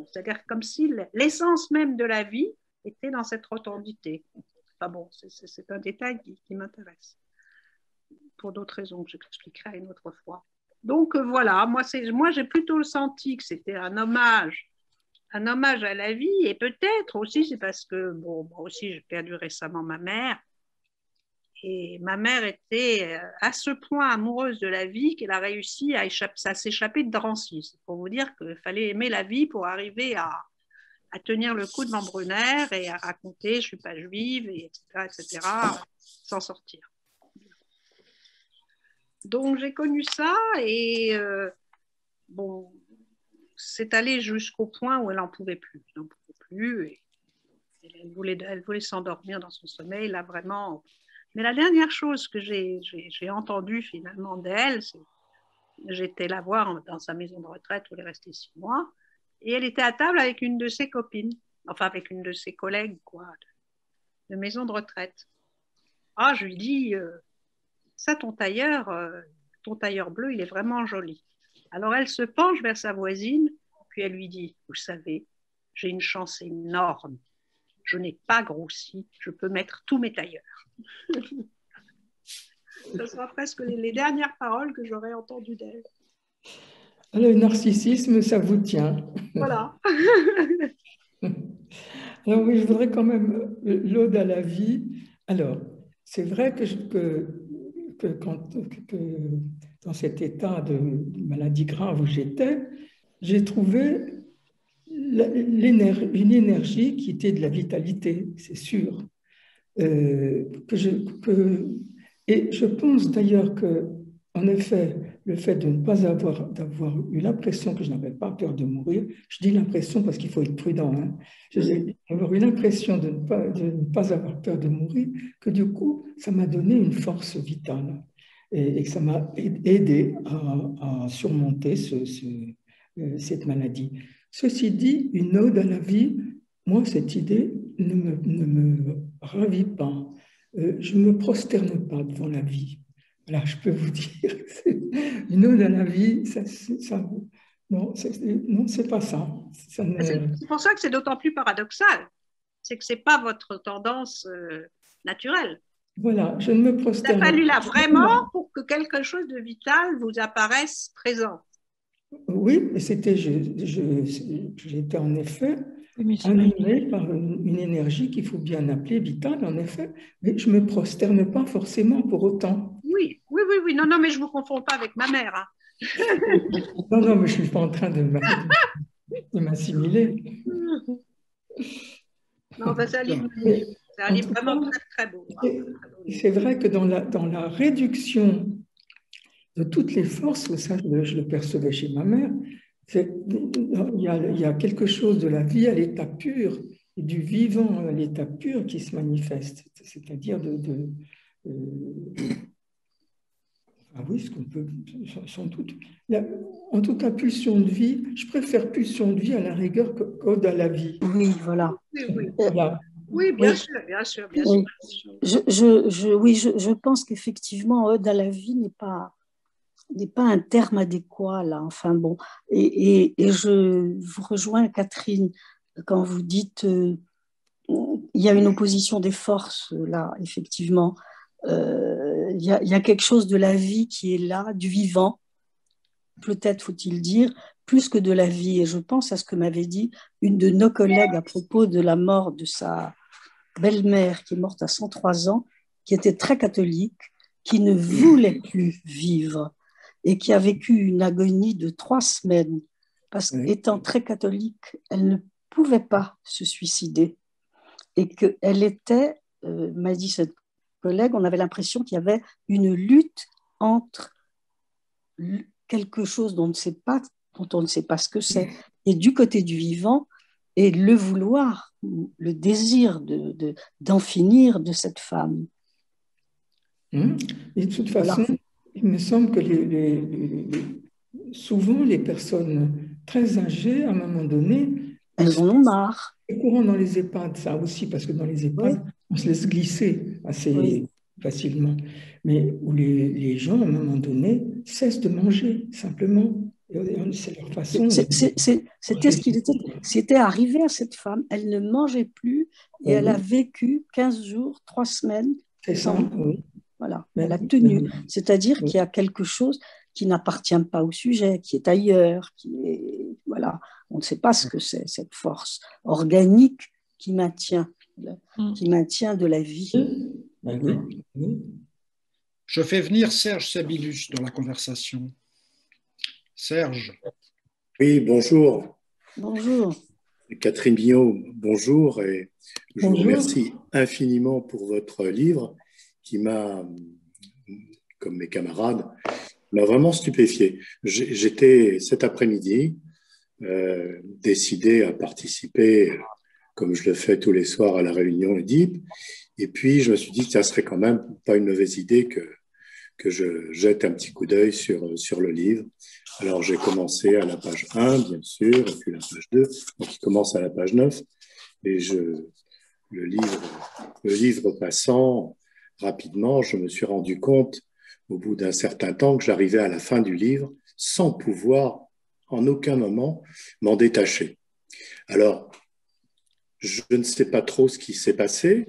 C'est-à-dire comme si l'essence même de la vie était dans cette rotondité. Enfin bon, c'est un détail qui m'intéresse. Pour d'autres raisons que j'expliquerai une autre fois. Donc voilà, moi j'ai plutôt senti que c'était un hommage à la vie, et peut-être aussi c'est parce que, bon, moi aussi j'ai perdu récemment ma mère, et ma mère était à ce point amoureuse de la vie qu'elle a réussi à s'échapper de Drancy. C'est pour vous dire qu'il fallait aimer la vie pour arriver à tenir le coup devant Brunner et à raconter je ne suis pas juive, et etc., sans sortir. Donc j'ai connu ça et bon, c'est allé jusqu'au point où elle n'en pouvait plus. Elle n'en pouvait plus et elle elle voulait s'endormir dans son sommeil, là vraiment. Mais la dernière chose que j'ai entendue finalement d'elle, j'étais la voir dans sa maison de retraite où elle est restée 6 mois, et elle était à table avec une de ses copines, enfin avec une de ses collègues, quoi, de maison de retraite. Ah, je lui dis, ça, ton tailleur bleu, il est vraiment joli. Alors elle se penche vers sa voisine, puis elle lui dit, vous savez, j'ai une chance énorme. Je n'ai pas grossi, je peux mettre tous mes tailleurs. Ce sera presque les dernières paroles que j'aurais entendues d'elle. Le narcissisme, ça vous tient. Voilà. Alors oui, je voudrais quand même l'ode à la vie. Alors, c'est vrai que dans cet état de maladie grave où j'étais, j'ai trouvé une énergie qui était de la vitalité, c'est sûr. Et je pense d'ailleurs que, en effet, le fait de ne pas d'avoir eu l'impression que je n'avais pas peur de mourir, je dis l'impression parce qu'il faut être prudent, hein, avoir eu l'impression de ne pas avoir peur de mourir, que du coup, ça m'a donné une force vitale et que ça m'a aidé à surmonter cette maladie. Ceci dit, une ode à la vie, moi, cette idée ne me ravit pas. Je ne me prosterne pas devant la vie. Voilà, je peux vous dire, une ode à la vie, non, c'est pas ça. C'est pour ça que c'est d'autant plus paradoxal. C'est que ce n'est pas votre tendance naturelle. Voilà, je ne me prosterne pas. Il a fallu là vraiment pour que quelque chose de vital vous apparaisse présent. Oui, mais j'étais en effet animé par une énergie qu'il faut bien appeler vitale, en effet, mais je ne me prosterne pas forcément pour autant. Oui, non, mais je ne vous confonds pas avec ma mère. Hein. Non, mais je ne suis pas en train de m'assimiler. Non, ça livre vraiment très, très beau. C'est vrai que dans la réduction de toutes les forces, ça je le percevais chez ma mère, il y a quelque chose de la vie à l'état pur et du vivant à l'état pur qui se manifeste, c'est-à-dire ah oui, ce qu'on peut sans doute. En tout cas, pulsion de vie, je préfère pulsion de vie à la rigueur qu'ode à la vie. Oui, voilà. Voilà. Oui, bien sûr. Oui. Je pense qu'effectivement, ode à la vie n'est pas un terme adéquat là. Enfin bon, et je vous rejoins, Catherine, quand vous dites il y a une opposition des forces là, effectivement. Il y a quelque chose de la vie qui est là, du vivant, peut-être faut-il dire, plus que de la vie. Et je pense à ce que m'avait dit une de nos collègues à propos de la mort de sa belle-mère qui est morte à 103 ans, qui était très catholique, qui ne voulait plus vivre et qui a vécu une agonie de 3 semaines parce qu'étant très catholique, elle ne pouvait pas se suicider et qu'elle était, m'a dit cette collègue, on avait l'impression qu'il y avait une lutte entre quelque chose dont on ne sait pas ce que c'est, et du côté du vivant, et le vouloir, le désir d'en finir de cette femme. Et de toute façon, il me semble que souvent les personnes très âgées, à un moment donné, elles en ont marre. C'est courant dans les EHPAD, ça aussi, parce que dans les EHPAD, on se laisse glisser assez facilement. Mais où les gens, à un moment donné, cessent de manger, simplement. C'est leur façon. C'était ce qui c'était arrivé à cette femme. Elle ne mangeait plus et elle a vécu 15 jours, 3 semaines. C'est ça, oui. Voilà, elle a tenu. C'est-à-dire qu'il y a quelque chose qui n'appartient pas au sujet, qui est ailleurs, voilà. On ne sait pas ce que c'est, cette force organique qui maintient de la vie. Je fais venir Serge Sabilus dans la conversation. Serge. Oui, bonjour. Bonjour. Catherine Billot, bonjour. Et je vous remercie infiniment pour votre livre qui m'a, comme mes camarades, m'a vraiment stupéfié. J'étais cet après-midi décidé à participer comme je le fais tous les soirs à la réunion EDIP. Et puis, je me suis dit que ça serait quand même pas une mauvaise idée que je jette un petit coup d'œil sur le livre. Alors, j'ai commencé à la page 1, bien sûr, et puis la page 2, donc il commence à la page 9. Et le livre passant rapidement, je me suis rendu compte, au bout d'un certain temps, que j'arrivais à la fin du livre sans pouvoir, en aucun moment, m'en détacher. Alors, je ne sais pas trop ce qui s'est passé.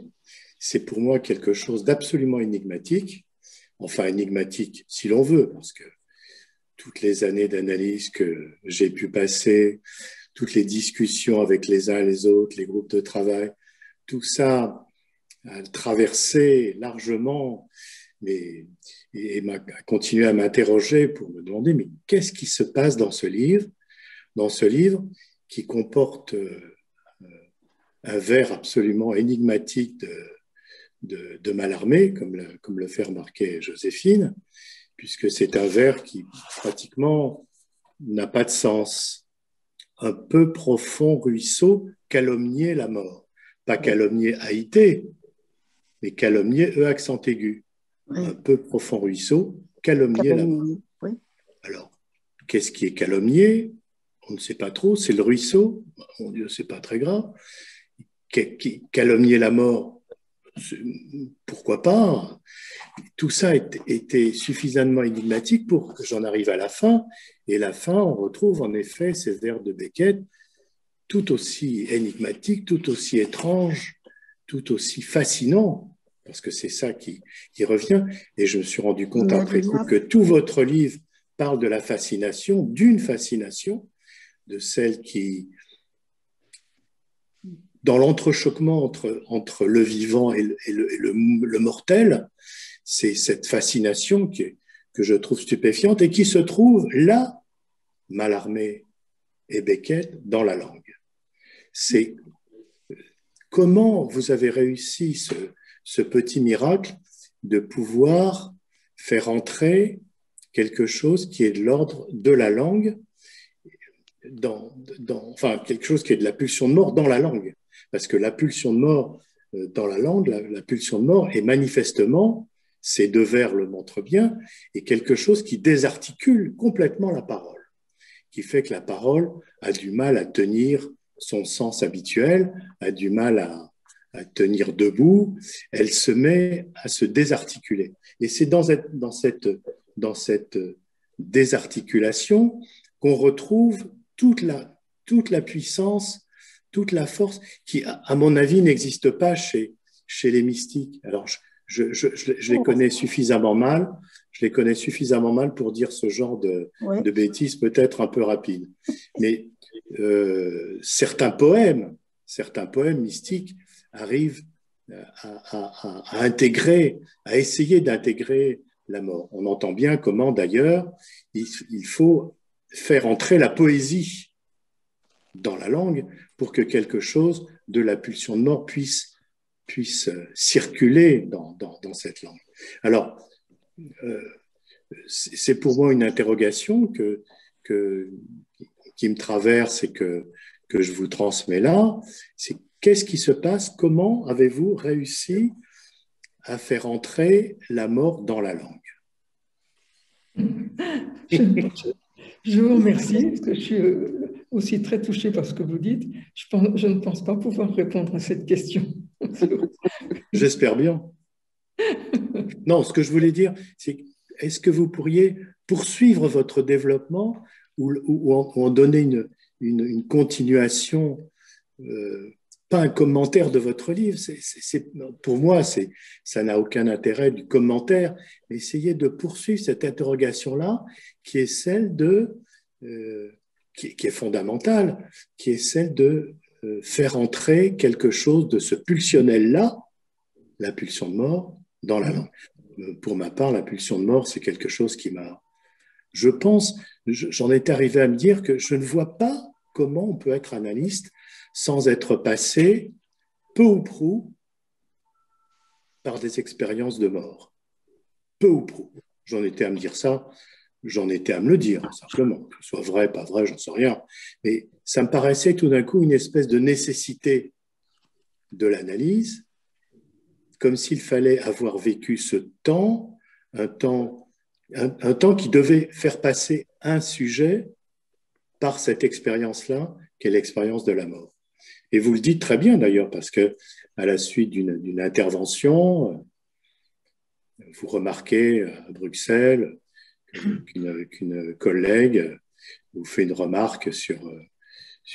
C'est pour moi quelque chose d'absolument énigmatique. Enfin, énigmatique, si l'on veut, parce que toutes les années d'analyse que j'ai pu passer, toutes les discussions avec les uns et les autres, les groupes de travail, tout ça a traversé largement et m'a continué à m'interroger pour me demander, mais qu'est-ce qui se passe dans ce livre qui comporte un vers absolument énigmatique de Mallarmé, comme le fait remarquer Joséphine, puisque c'est un vers qui pratiquement n'a pas de sens. Un peu profond ruisseau, calomnier la mort. Pas calomnier Haïté, mais calomnier E accent aigu. Oui. Un peu profond ruisseau, calomnier la mort. Oui. Alors, qu'est-ce qui est calomnier? On ne sait pas trop, c'est le ruisseau. Mon Dieu, c'est pas très grave. Calomnier la mort, pourquoi pas? Tout ça était suffisamment énigmatique pour que j'en arrive à la fin. Et la fin, on retrouve en effet ces vers de Beckett tout aussi énigmatiques, tout aussi étranges, tout aussi fascinants, parce que c'est ça qui revient. Et je me suis rendu compte après coup que tout votre livre parle de la fascination, d'une fascination, de celle qui, dans l'entrechoquement entre le vivant et le mortel, c'est cette fascination que je trouve stupéfiante et qui se trouve là, Mallarmé et Beckett, dans la langue. C'est comment vous avez réussi ce petit miracle de pouvoir faire entrer quelque chose qui est de l'ordre de la langue, enfin quelque chose qui est de la pulsion de mort dans la langue. Parce que la pulsion de mort dans la langue, la pulsion de mort est manifestement, ces deux vers le montrent bien, est quelque chose qui désarticule complètement la parole, qui fait que la parole a du mal à tenir son sens habituel, a du mal à tenir debout, elle se met à se désarticuler. Et c'est dans cette désarticulation qu'on retrouve toute la puissance, toute la force qui, à mon avis, n'existe pas chez les mystiques. Alors, je les connais suffisamment mal. Je les connais suffisamment mal pour dire ce genre de bêtises peut-être un peu rapides. Mais certains poèmes mystiques arrivent à intégrer, à essayer d'intégrer la mort. On entend bien comment, d'ailleurs, il faut faire entrer la poésie dans la langue pour que quelque chose de la pulsion de mort puisse circuler dans cette langue. Alors, c'est pour moi une interrogation qui me traverse et que je vous transmets là. C'est qu'est-ce qui se passe? Comment avez-vous réussi à faire entrer la mort dans la langue? Je vous remercie, parce que je suis aussi très touchée par ce que vous dites. Je ne pense pas pouvoir répondre à cette question. J'espère bien. Non, ce que je voulais dire, c'est est-ce que vous pourriez poursuivre votre développement ou en donner une continuation, pas un commentaire de votre livre. Pour moi, ça n'a aucun intérêt du commentaire, mais essayer de poursuivre cette interrogation-là qui est celle qui est fondamentale, qui est celle de faire entrer quelque chose de ce pulsionnel-là, la pulsion de mort, dans la langue. Pour ma part, la pulsion de mort, c'est quelque chose qui m'a... Je pense, j'en étais arrivé à me dire que je ne vois pas comment on peut être analyste sans être passé, peu ou prou, par des expériences de mort. Peu ou prou. J'en étais à me dire ça, j'en étais à me le dire, simplement. Que ce soit vrai, pas vrai, j'en sais rien. Mais ça me paraissait tout d'un coup une espèce de nécessité de l'analyse, comme s'il fallait avoir vécu ce temps, un temps qui devait faire passer un sujet par cette expérience-là, qui est l'expérience de la mort. Et vous le dites très bien d'ailleurs, parce que à la suite d'une intervention, vous remarquez à Bruxelles qu'une collègue vous fait une remarque sur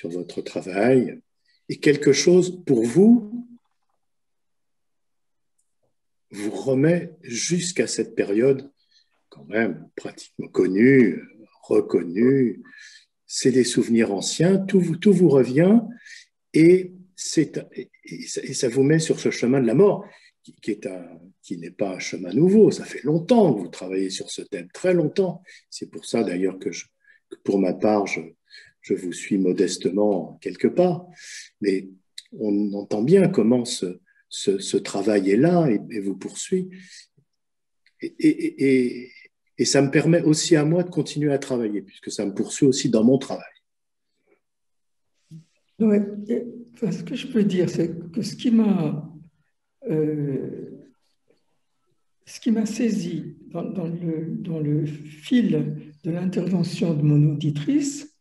votre travail, et quelque chose pour vous remet jusqu'à cette période quand même pratiquement connue, reconnue. C'est des souvenirs anciens, tout vous revient, et ça vous met sur ce chemin de la mort, qui n'est pas un chemin nouveau. Ça fait longtemps que vous travaillez sur ce thème, très longtemps. C'est pour ça d'ailleurs que pour ma part, je vous suis modestement quelque part. Mais on entend bien comment ce travail est là et vous poursuit. Et ça me permet aussi à moi de continuer à travailler, puisque ça me poursuit aussi dans mon travail. Ouais, enfin, ce que je peux dire, c'est que ce qui m'a saisi dans le fil de l'intervention de mon auditrice,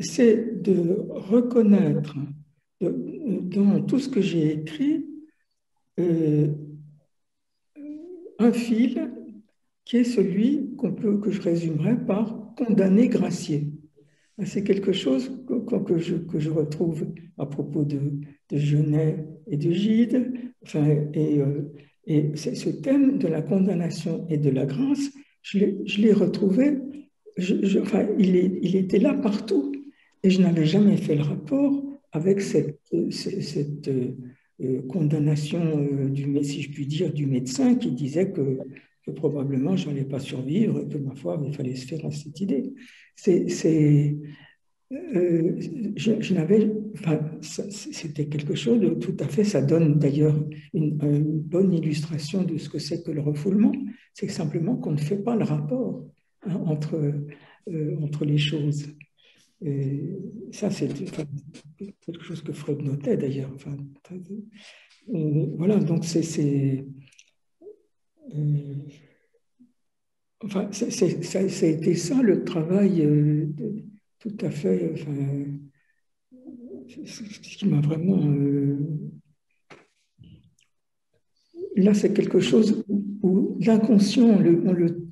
c'est de reconnaître dans tout ce que j'ai écrit un fil qui est celui que je résumerais par condamné gracié. C'est quelque chose que je retrouve à propos de Genet et de Gide. Enfin, et ce thème de la condamnation et de la grâce, je l'ai retrouvé, enfin, il était là partout. Et je n'avais jamais fait le rapport avec cette condamnation, si je puis dire, du médecin qui disait que probablement je n'allais pas survivre et que, ma foi, il fallait se faire à cette idée. C'était quelque chose de tout à fait, ça donne d'ailleurs une bonne illustration de ce que c'est que le refoulement, c'est simplement qu'on ne fait pas le rapport entre les choses. Et ça, c'est quelque chose que Freud notait d'ailleurs. Enfin, voilà, donc ça a été ça le travail tout à fait, enfin, ce qui m'a vraiment... là, c'est quelque chose où l'inconscient,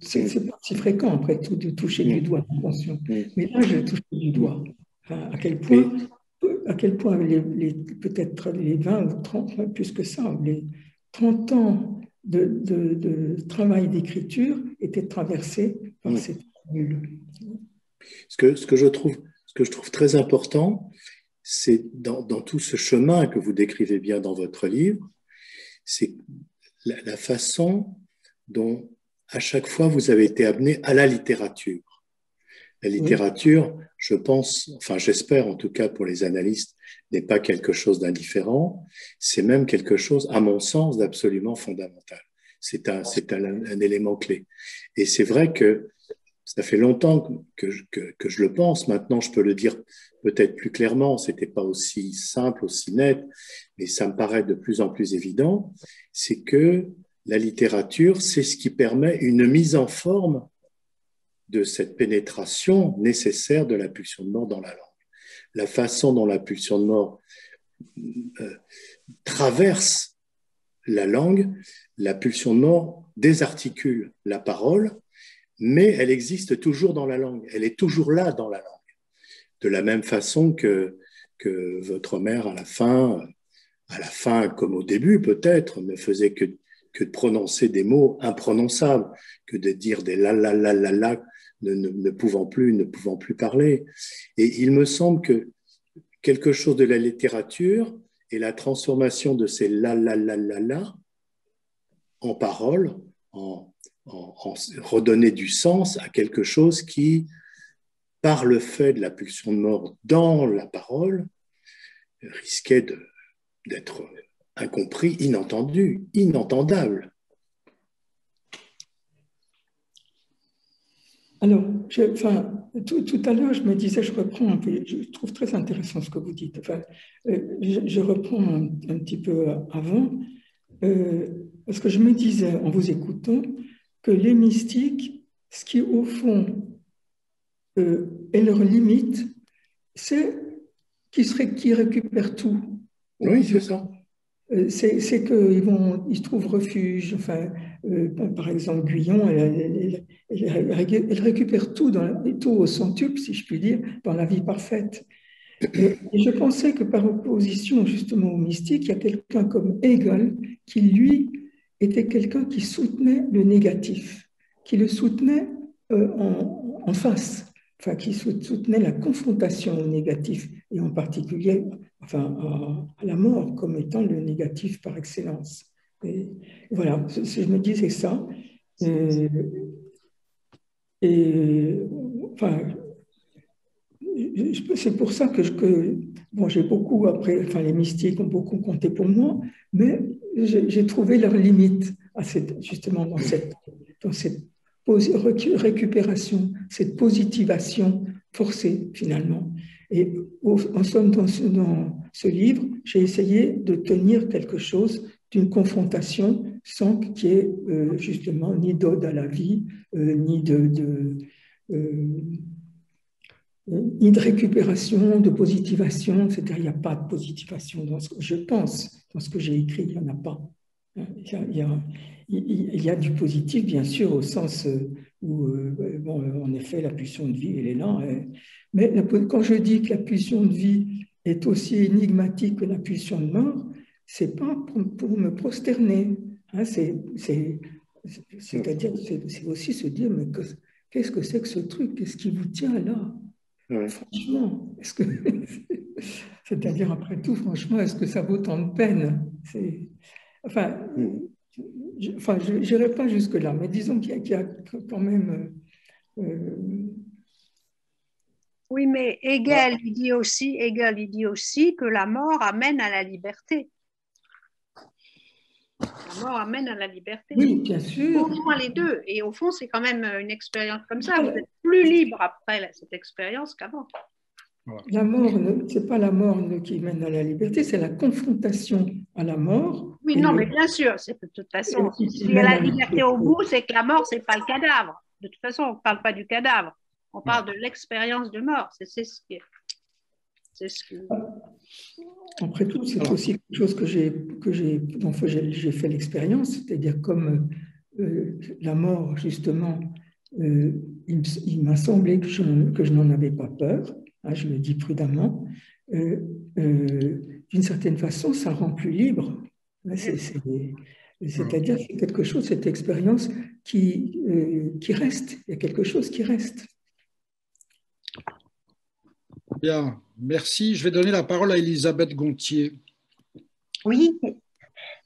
c'est pas si fréquent après tout de toucher du doigt l'inconscient. Mais là, j'ai touché du doigt. Enfin, à quel point peut-être les 20 ou 30, plus que ça, les 30 ans de travail d'écriture étaient traversés par cette formule. Ce que je trouve très important, c'est dans tout ce chemin que vous décrivez bien dans votre livre, c'est la façon dont à chaque fois vous avez été amené à la littérature. La littérature, je pense, enfin j'espère en tout cas pour les analystes, n'est pas quelque chose d'indifférent, c'est même quelque chose, à mon sens, d'absolument fondamental. C'est un élément clé. Et c'est vrai que ça fait longtemps que je le pense, maintenant je peux le dire peut-être plus clairement, c'était pas aussi simple, aussi net, mais ça me paraît de plus en plus évident, c'est que la littérature, c'est ce qui permet une mise en forme de cette pénétration nécessaire de la pulsion de mort dans la langue. La façon dont la pulsion de mort traverse la langue, la pulsion de mort désarticule la parole, mais elle existe toujours dans la langue, elle est toujours là dans la langue. De la même façon que votre mère, à la fin, comme au début peut-être, ne faisait que de prononcer des mots imprononçables, que de dire des la, ne pouvant plus parler. Et il me semble que quelque chose de la littérature est la transformation de ces la en paroles, en redonner du sens à quelque chose qui, par le fait de la pulsion de mort dans la parole, risquait d'être incompris, inentendu, inentendable. Alors, tout à l'heure, je me disais, je reprends un peu, je trouve très intéressant ce que vous dites. Enfin, je reprends un petit peu avant, parce que je me disais, en vous écoutant, que les mystiques, ce qui, au fond, est leur limite, c'est qu'ils récupèrent tout. Oui, c'est ça. C'est qu'ils se trouvent refuge. Enfin, par exemple, Guyon, elle récupère tout, tout au centuple, si je puis dire, dans la vie parfaite. Et je pensais que par opposition justement au mystique, il y a quelqu'un comme Hegel qui, lui, était quelqu'un qui soutenait le négatif, qui le soutenait en face, enfin, qui soutenait la confrontation au négatif, et en particulier enfin, à la mort comme étant le négatif par excellence. Et voilà, je me disais ça. Enfin, c'est pour ça que bon, j'ai beaucoup après, enfin les mystiques ont beaucoup compté pour moi, mais j'ai trouvé leurs limites justement dans cette récupération, cette positivation forcée finalement. Et en somme, dans ce livre, j'ai essayé de tenir quelque chose d'une confrontation sans qu'il y ait justement ni d'ode à la vie, ni ni de récupération, de positivation, c'est-à-dire il n'y a pas de positivation dans ce que je pense, dans ce que j'ai écrit, il n'y en a pas. Il y a du positif, bien sûr, au sens où, bon, en effet, la pulsion de vie, elle est là. Mais quand je dis que la pulsion de vie est aussi énigmatique que la pulsion de mort, c'est pas pour me prosterner. Hein, c'est-à-dire, c'est aussi se dire, mais qu'est-ce que c'est que ce truc? Qu'est-ce qui vous tient là? Ouais. Franchement, c'est-à-dire, après tout, franchement, est-ce que ça vaut tant de peine? Enfin, je n'irai pas jusque-là, mais disons qu'il y a quand même... Oui, mais Hegel, il dit aussi que la mort amène à la liberté. La mort amène à la liberté. Oui, bien sûr. Au moins les deux. Et au fond, c'est quand même une expérience comme ça. Vous êtes plus libre après cette expérience qu'avant. La mort, ce n'est pas la mort qui mène à la liberté, c'est la confrontation à la mort. Oui, non, mais bien sûr, c'est de toute façon. S'il y a la liberté au bout, c'est que la mort, ce n'est pas le cadavre. De toute façon, on ne parle pas du cadavre. On parle de l'expérience de mort. C'est ce qui est. Après tout, c'est aussi quelque chose dont j'ai fait l'expérience, c'est-à-dire comme la mort, justement, il m'a semblé que je n'en avais pas peur, hein, je le dis prudemment. D'une certaine façon, ça rend plus libre. C'est-à-dire que c'est quelque chose, cette expérience qui reste. Il y a quelque chose qui reste. Bien, merci. Je vais donner la parole à Elisabeth Gontier. Oui,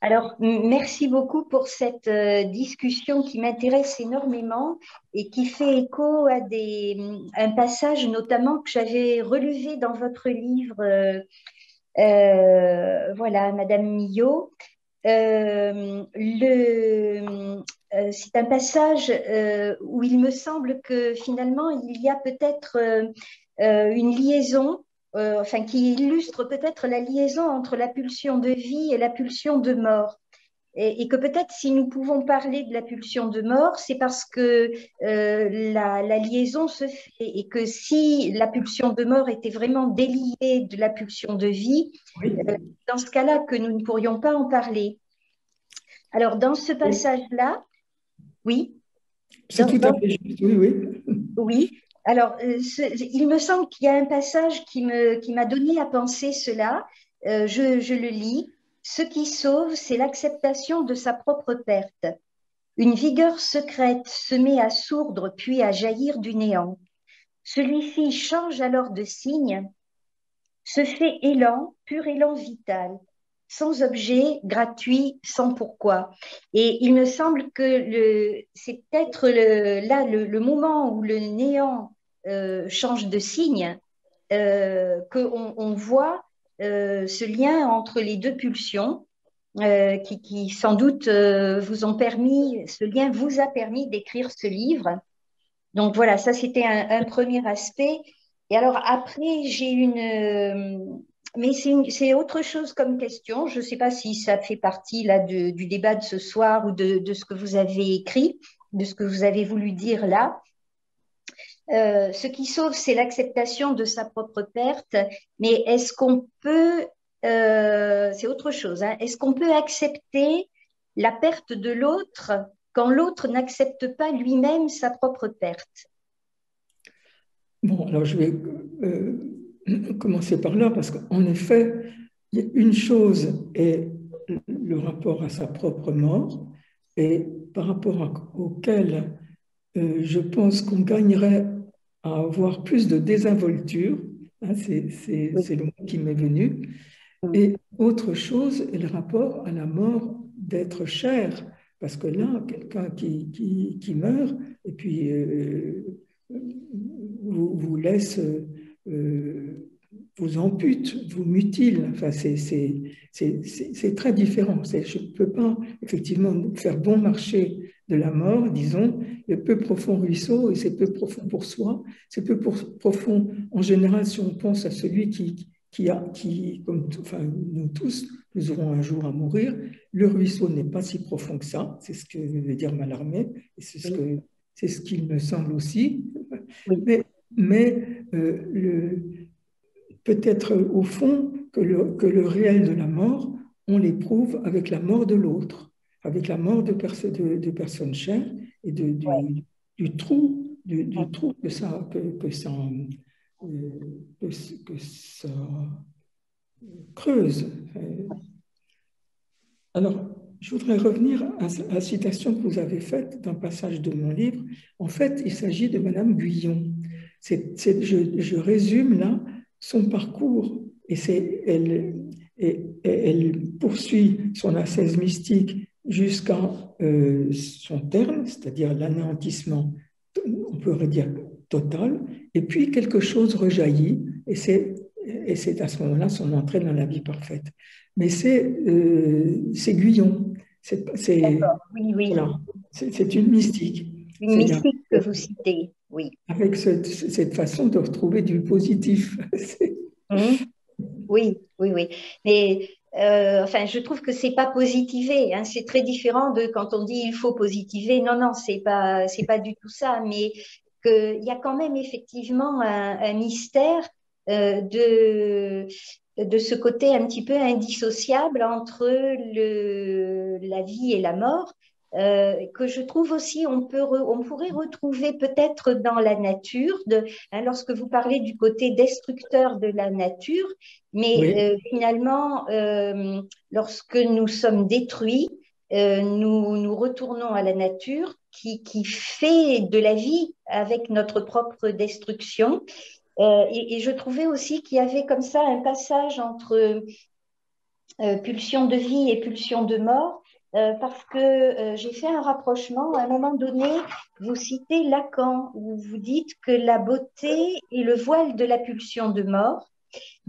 alors merci beaucoup pour cette discussion qui m'intéresse énormément et qui fait écho à un passage notamment que j'avais relevé dans votre livre, voilà, Madame Millot. C'est un passage où il me semble que finalement il y a peut-être une liaison, enfin qui illustre peut-être la liaison entre la pulsion de vie et la pulsion de mort. Et que peut-être si nous pouvons parler de la pulsion de mort, c'est parce que la liaison se fait et que si la pulsion de mort était vraiment déliée de la pulsion de vie, oui. Dans ce cas-là que nous ne pourrions pas en parler. Alors dans ce passage-là, oui. C'est tout à fait juste, oui, oui. Oui. Alors, il me semble qu'il y a un passage qui m'a donné à penser cela. Je le lis. Ce qui sauve, c'est l'acceptation de sa propre perte. Une vigueur secrète se met à sourdre puis à jaillir du néant. Celui-ci change alors de signe, se fait élan, pur élan vital, sans objet, gratuit, sans pourquoi. Et il me semble que c'est peut-être le moment où le néant change de signe, qu'on voit ce lien entre les deux pulsions qui sans doute vous ont permis, ce lien vous a permis d'écrire ce livre. Donc voilà, ça c'était un premier aspect. Et alors après, j'ai mais c'est autre chose comme question. Je ne sais pas si ça fait partie là du débat de ce soir ou de ce que vous avez écrit, de ce que vous avez voulu dire là. Ce qui sauve, c'est l'acceptation de sa propre perte. Mais est-ce qu'on peut, c'est autre chose, hein, est-ce qu'on peut accepter la perte de l'autre quand l'autre n'accepte pas lui-même sa propre perte? Bon, alors je vais commencer par là, parce qu'en effet, une chose est le rapport à sa propre mort, et par rapport auquel je pense qu'on gagnerait à avoir plus de désinvolture, hein, c'est le mot qui m'est venu, et autre chose est le rapport à la mort d'être cher, parce que là, quelqu'un qui meurt, et puis vous laisse, vous ampute, vous mutile. Enfin, c'est très différent. Je ne peux pas effectivement faire bon marché de la mort, disons, le peu profond ruisseau, et c'est peu profond pour soi, c'est peu profond en général si on pense à celui comme enfin, nous tous, nous aurons un jour à mourir. Le ruisseau n'est pas si profond que ça, c'est ce que veut dire Mallarmé, et c'est ce qu'il me semble aussi. Oui. Mais peut-être au fond que le réel de la mort, on l'éprouve avec la mort de l'autre, avec la mort de personnes chères et du trou que ça creuse. Alors, je voudrais revenir à la citation que vous avez faite d'un passage de mon livre. En fait, il s'agit de Madame Guyon. Je résume là son parcours, et elle poursuit son ascèse mystique jusqu'à son terme, c'est-à-dire l'anéantissement, on pourrait dire total, et puis quelque chose rejaillit, et c'est à ce moment-là son entrée dans la vie parfaite. Mais c'est Guyon. Oui. Voilà, c'est une mystique. Une mystique que vous citez, oui. Avec cette façon de retrouver du positif. Oui. Mais enfin, je trouve que c'est pas positiver. Hein. C'est très différent de quand on dit il faut positiver. Non, c'est pas du tout ça. Mais qu'il y a quand même effectivement un mystère de ce côté un petit peu indissociable entre la vie et la mort. Que je trouve aussi, on pourrait retrouver peut-être dans la nature, lorsque vous parlez du côté destructeur de la nature, mais finalement, lorsque nous sommes détruits, nous retournons à la nature qui fait de la vie avec notre propre destruction. Et je trouvais aussi qu'il y avait comme ça un passage entre pulsion de vie et pulsion de mort, parce que j'ai fait un rapprochement. À un moment donné, vous citez Lacan, où vous dites que la beauté est le voile de la pulsion de mort.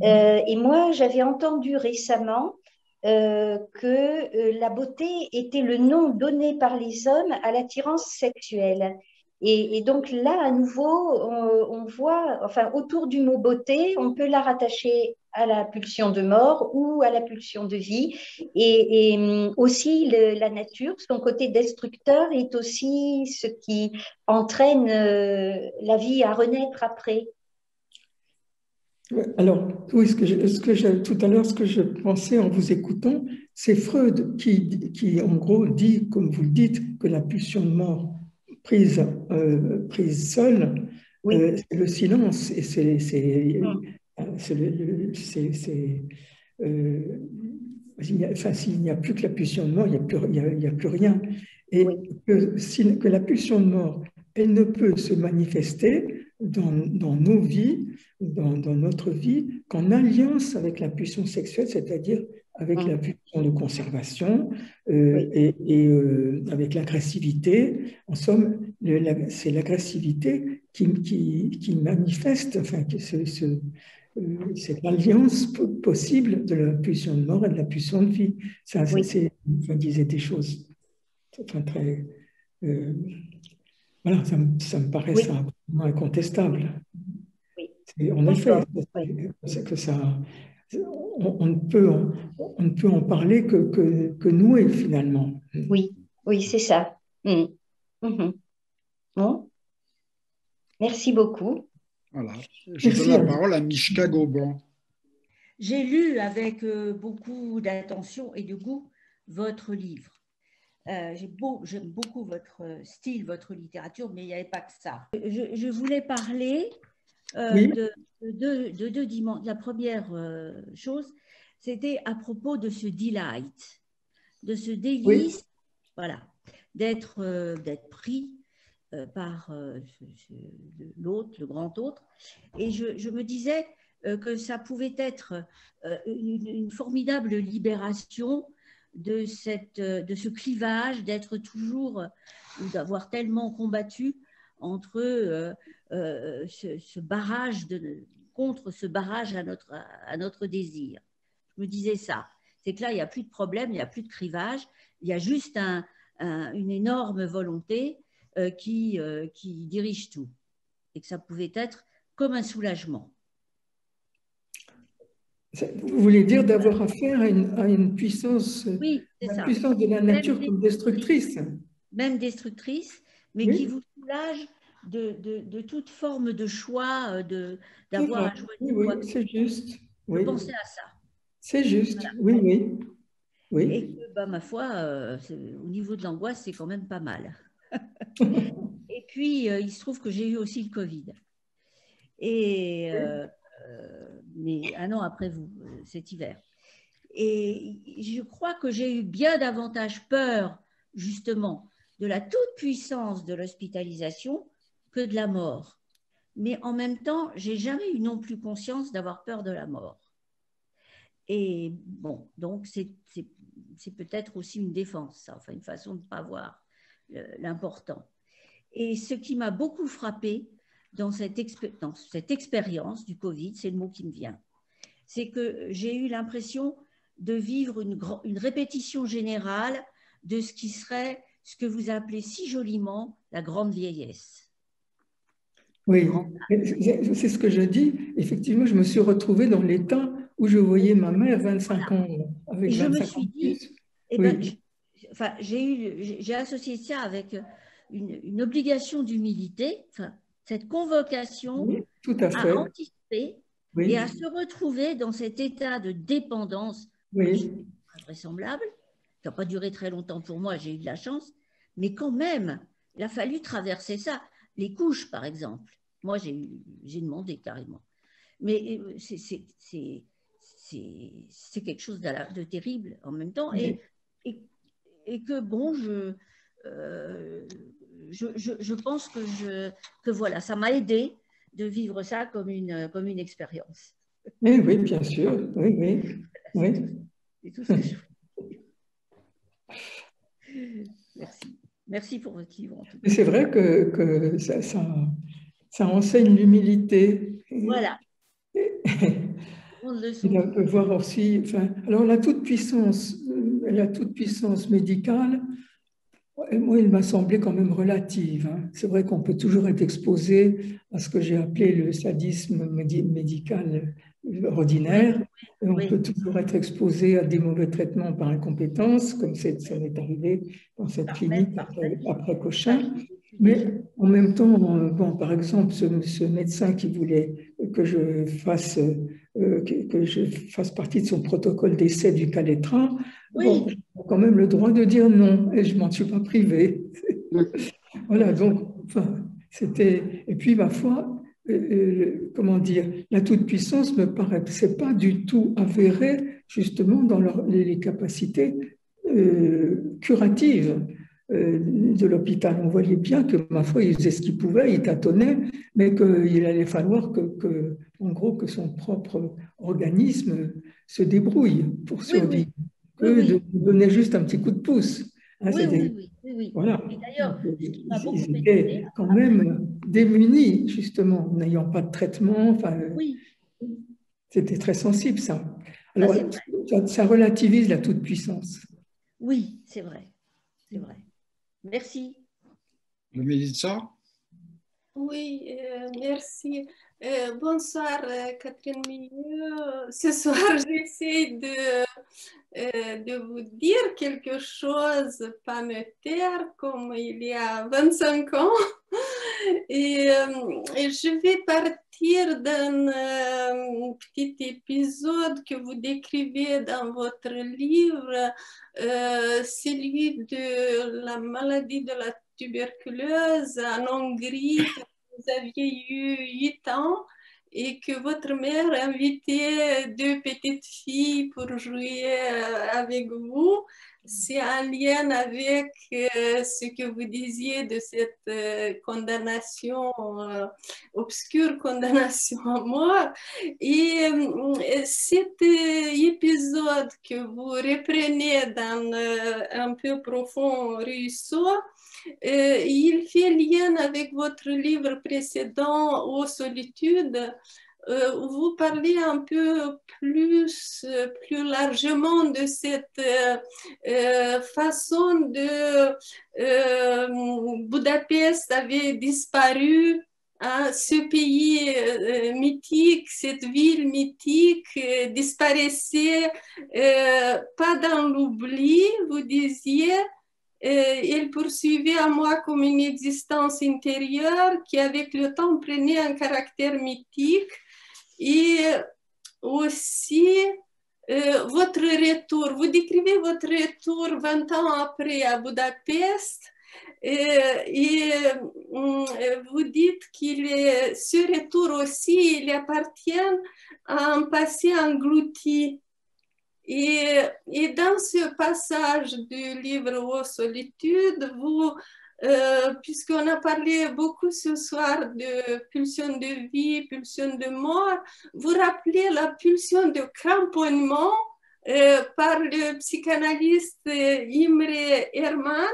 Et moi, j'avais entendu récemment que la beauté était le nom donné par les hommes à l'attirance sexuelle. Et donc là, à nouveau, on voit, enfin, autour du mot beauté, on peut la rattacher à la pulsion de mort ou à la pulsion de vie. Et aussi, la nature, son côté destructeur, est aussi ce qui entraîne la vie à renaître après. Alors, oui, tout à l'heure, ce que je pensais en vous écoutant, c'est Freud qui, en gros, dit, comme vous le dites, que la pulsion de mort prise seule, c'est le silence, et s'il n'y a plus que la pulsion de mort, il n'y a plus rien. Et que la pulsion de mort, elle ne peut se manifester dans nos vies, dans notre vie, qu'en alliance avec la pulsion sexuelle, c'est-à-dire avec la pulsion de conservation et avec l'agressivité. En somme, c'est l'agressivité qui manifeste, enfin, cette alliance possible de la pulsion de mort et de la pulsion de vie. Ça disait des choses très Voilà, ça me paraît Oui. ça absolument incontestable. Oui. En effet, Oui. c'est que ça, on ne peut en parler que noué finalement. Oui, oui, c'est ça. Mhm. Bon, merci beaucoup. Voilà. Je donne la parole à Mishka Goban. J'ai lu avec beaucoup d'attention et de goût votre livre. J'aime beaucoup votre style, votre littérature, mais il n'y avait pas que ça. Je voulais parler de deux dimensions. La première chose, c'était à propos de ce delight, de ce délice, voilà, d'être pris par l'autre, le grand autre. Et je me disais que ça pouvait être une formidable libération de ce clivage, d'être toujours, ou d'avoir tellement combattu entre ce barrage, contre ce barrage à notre désir. Je me disais ça. C'est que là, il n'y a plus de problème, il n'y a plus de clivage, il y a juste une énorme volonté qui dirige tout. Et que ça pouvait être comme un soulagement. Vous voulez dire d'avoir affaire à une puissance, oui, la puissance de la nature comme destructrice. Même destructrice, mais qui vous soulage de toute forme de choix, d'avoir à choisir. Oui, c'est juste. Je pensais à ça. C'est juste, voilà. Oui. Et que, ma foi, au niveau de l'angoisse, c'est quand même pas mal. Et puis, il se trouve que j'ai eu aussi le Covid. Et, mais un an après vous, cet hiver. Et je crois que j'ai eu bien davantage peur, justement, de la toute-puissance de l'hospitalisation que de la mort. Mais en même temps, j'ai jamais eu non plus conscience d'avoir peur de la mort. Et bon, donc c'est peut-être aussi une défense, ça, enfin une façon de ne pas voir l'important. Et ce qui m'a beaucoup frappé dans cette expérience du Covid, c'est le mot qui me vient, c'est que j'ai eu l'impression de vivre une répétition générale de ce qui serait ce que vous appelez si joliment la grande vieillesse. Oui, c'est ce que je dis. Effectivement, je me suis retrouvée dans l'état où je voyais ma mère 25 ans avec 25 ans. Et je me suis dit, j'ai associé ça avec une obligation d'humilité, cette convocation tout à fait. À anticiper et à se retrouver dans cet état de dépendance invraisemblable, qui n'a pas duré très longtemps pour moi, j'ai eu de la chance, mais quand même, il a fallu traverser ça. Les couches, par exemple, moi j'ai demandé carrément. Mais c'est quelque chose de terrible en même temps. Et que bon, je pense que voilà, ça m'a aidé de vivre ça comme une expérience. Oui, bien sûr. Oui. C'est tout ce que je veux dire. Merci. Merci pour votre livre. C'est vrai que ça enseigne l'humilité. Voilà. On peut voir aussi, alors la toute-puissance médicale, moi, il m'a semblé quand même relative. C'est vrai qu'on peut toujours être exposé à ce que j'ai appelé le sadisme médical ordinaire. Et on peut toujours être exposé à des mauvais traitements par incompétence, comme ça m'est arrivé dans cette clinique après Cochin. Mais en même temps, par exemple, ce médecin qui voulait que je fasse partie de son protocole d'essai du Caletra, j'ai quand même le droit de dire non, et je ne m'en suis pas privée. Voilà, donc, c'était... Et puis, ma foi, comment dire, la toute-puissance me paraissait pas du tout avérée, justement, dans les capacités curatives de l'hôpital. On voyait bien que, ma foi, il faisait ce qu'il pouvait, il tâtonnait, mais qu'il allait falloir en gros, que son propre organisme se débrouille pour survivre. De donner juste un petit coup de pouce. Oui. Voilà. Et d'ailleurs, ils étaient quand même démunis, justement, n'ayant pas de traitement. C'était très sensible, ça. Alors, ça relativise la toute-puissance. Oui, c'est vrai. C'est vrai. Merci. Le Mélissa ? Oui, merci. Bonsoir, Catherine Milieu. Ce soir, j'essaie de vous dire quelque chose, pas me taire comme il y a 25 ans. Et je vais partir d'un petit épisode que vous décrivez dans votre livre, celui de la maladie de la tuberculose en Hongrie. Vous aviez eu 8 ans et que votre mère invitait 2 petites filles pour jouer avec vous. C'est en lien avec ce que vous disiez de cette condamnation, obscure condamnation à mort. Et cet épisode que vous reprenez dans Un peu profond ruisseau, il fait lien avec votre livre précédent, Aux solitudes, où vous parlez un peu plus largement de cette façon de Budapest avait disparu. Hein, ce pays mythique, cette ville mythique disparaissait pas dans l'oubli, vous disiez. Il poursuivait à moi comme une existence intérieure qui, avec le temps, prenait un caractère mythique. Et aussi, votre retour, vous décrivez votre retour 20 ans après à Budapest et vous dites ce retour aussi, il appartient à un passé englouti. Et dans ce passage du livre Aux solitudes, puisqu'on a parlé beaucoup ce soir de pulsion de vie, pulsion de mort, vous rappelez la pulsion de cramponnement par le psychanalyste Imre Hermann.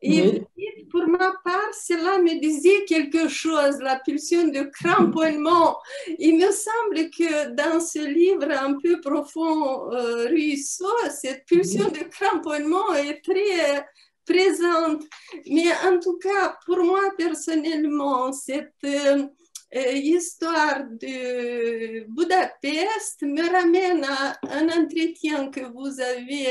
Et pour ma part, cela me disait quelque chose, la pulsion de cramponnement. Il me semble que dans ce livre un peu profond, Ruisseau, cette pulsion de cramponnement est très présente. Mais en tout cas, pour moi personnellement, cette histoire de Budapest me ramène à un entretien que vous avez,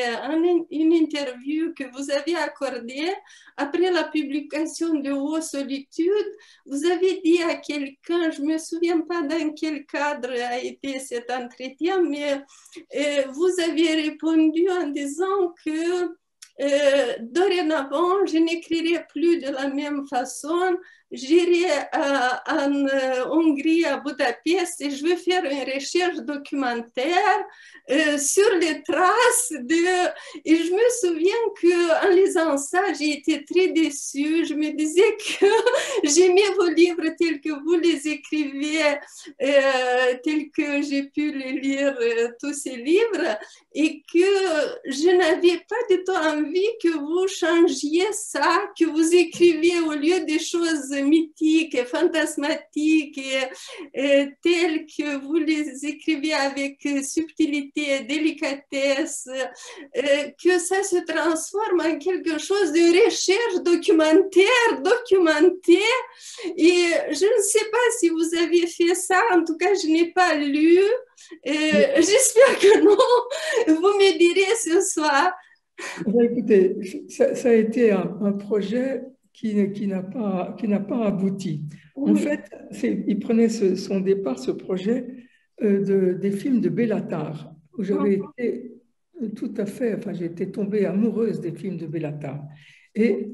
une interview que vous avez accordée après la publication de Aux solitudes. Vous avez dit à quelqu'un, je ne me souviens pas dans quel cadre a été cet entretien, mais vous avez répondu en disant que dorénavant, je n'écrirai plus de la même façon. J'irai en Hongrie, à Budapest, et je vais faire une recherche documentaire sur les traces de... Et je me souviens qu'en lisant ça, j'ai été très déçue. Je me disais que j'aimais vos livres tels que vous les écrivez, tels que j'ai pu les lire, tous ces livres, et que je n'avais pas du tout envie que vous changiez ça, que vous écriviez au lieu des choses mythiques et fantasmatiques et telles que vous les écrivez avec subtilité et délicatesse, que ça se transforme en quelque chose de recherche documentaire, documentée. Et je ne sais pas si vous avez fait ça, en tout cas je n'ai pas lu. J'espère que non, vous me direz ce soir. Écoutez, ça a été un projet qui n'a pas abouti. En fait, il prenait son départ, ce projet, des films de Béla Tarr, où j'avais été tout à fait, enfin j'étais tombée amoureuse des films de Béla Tarr. Et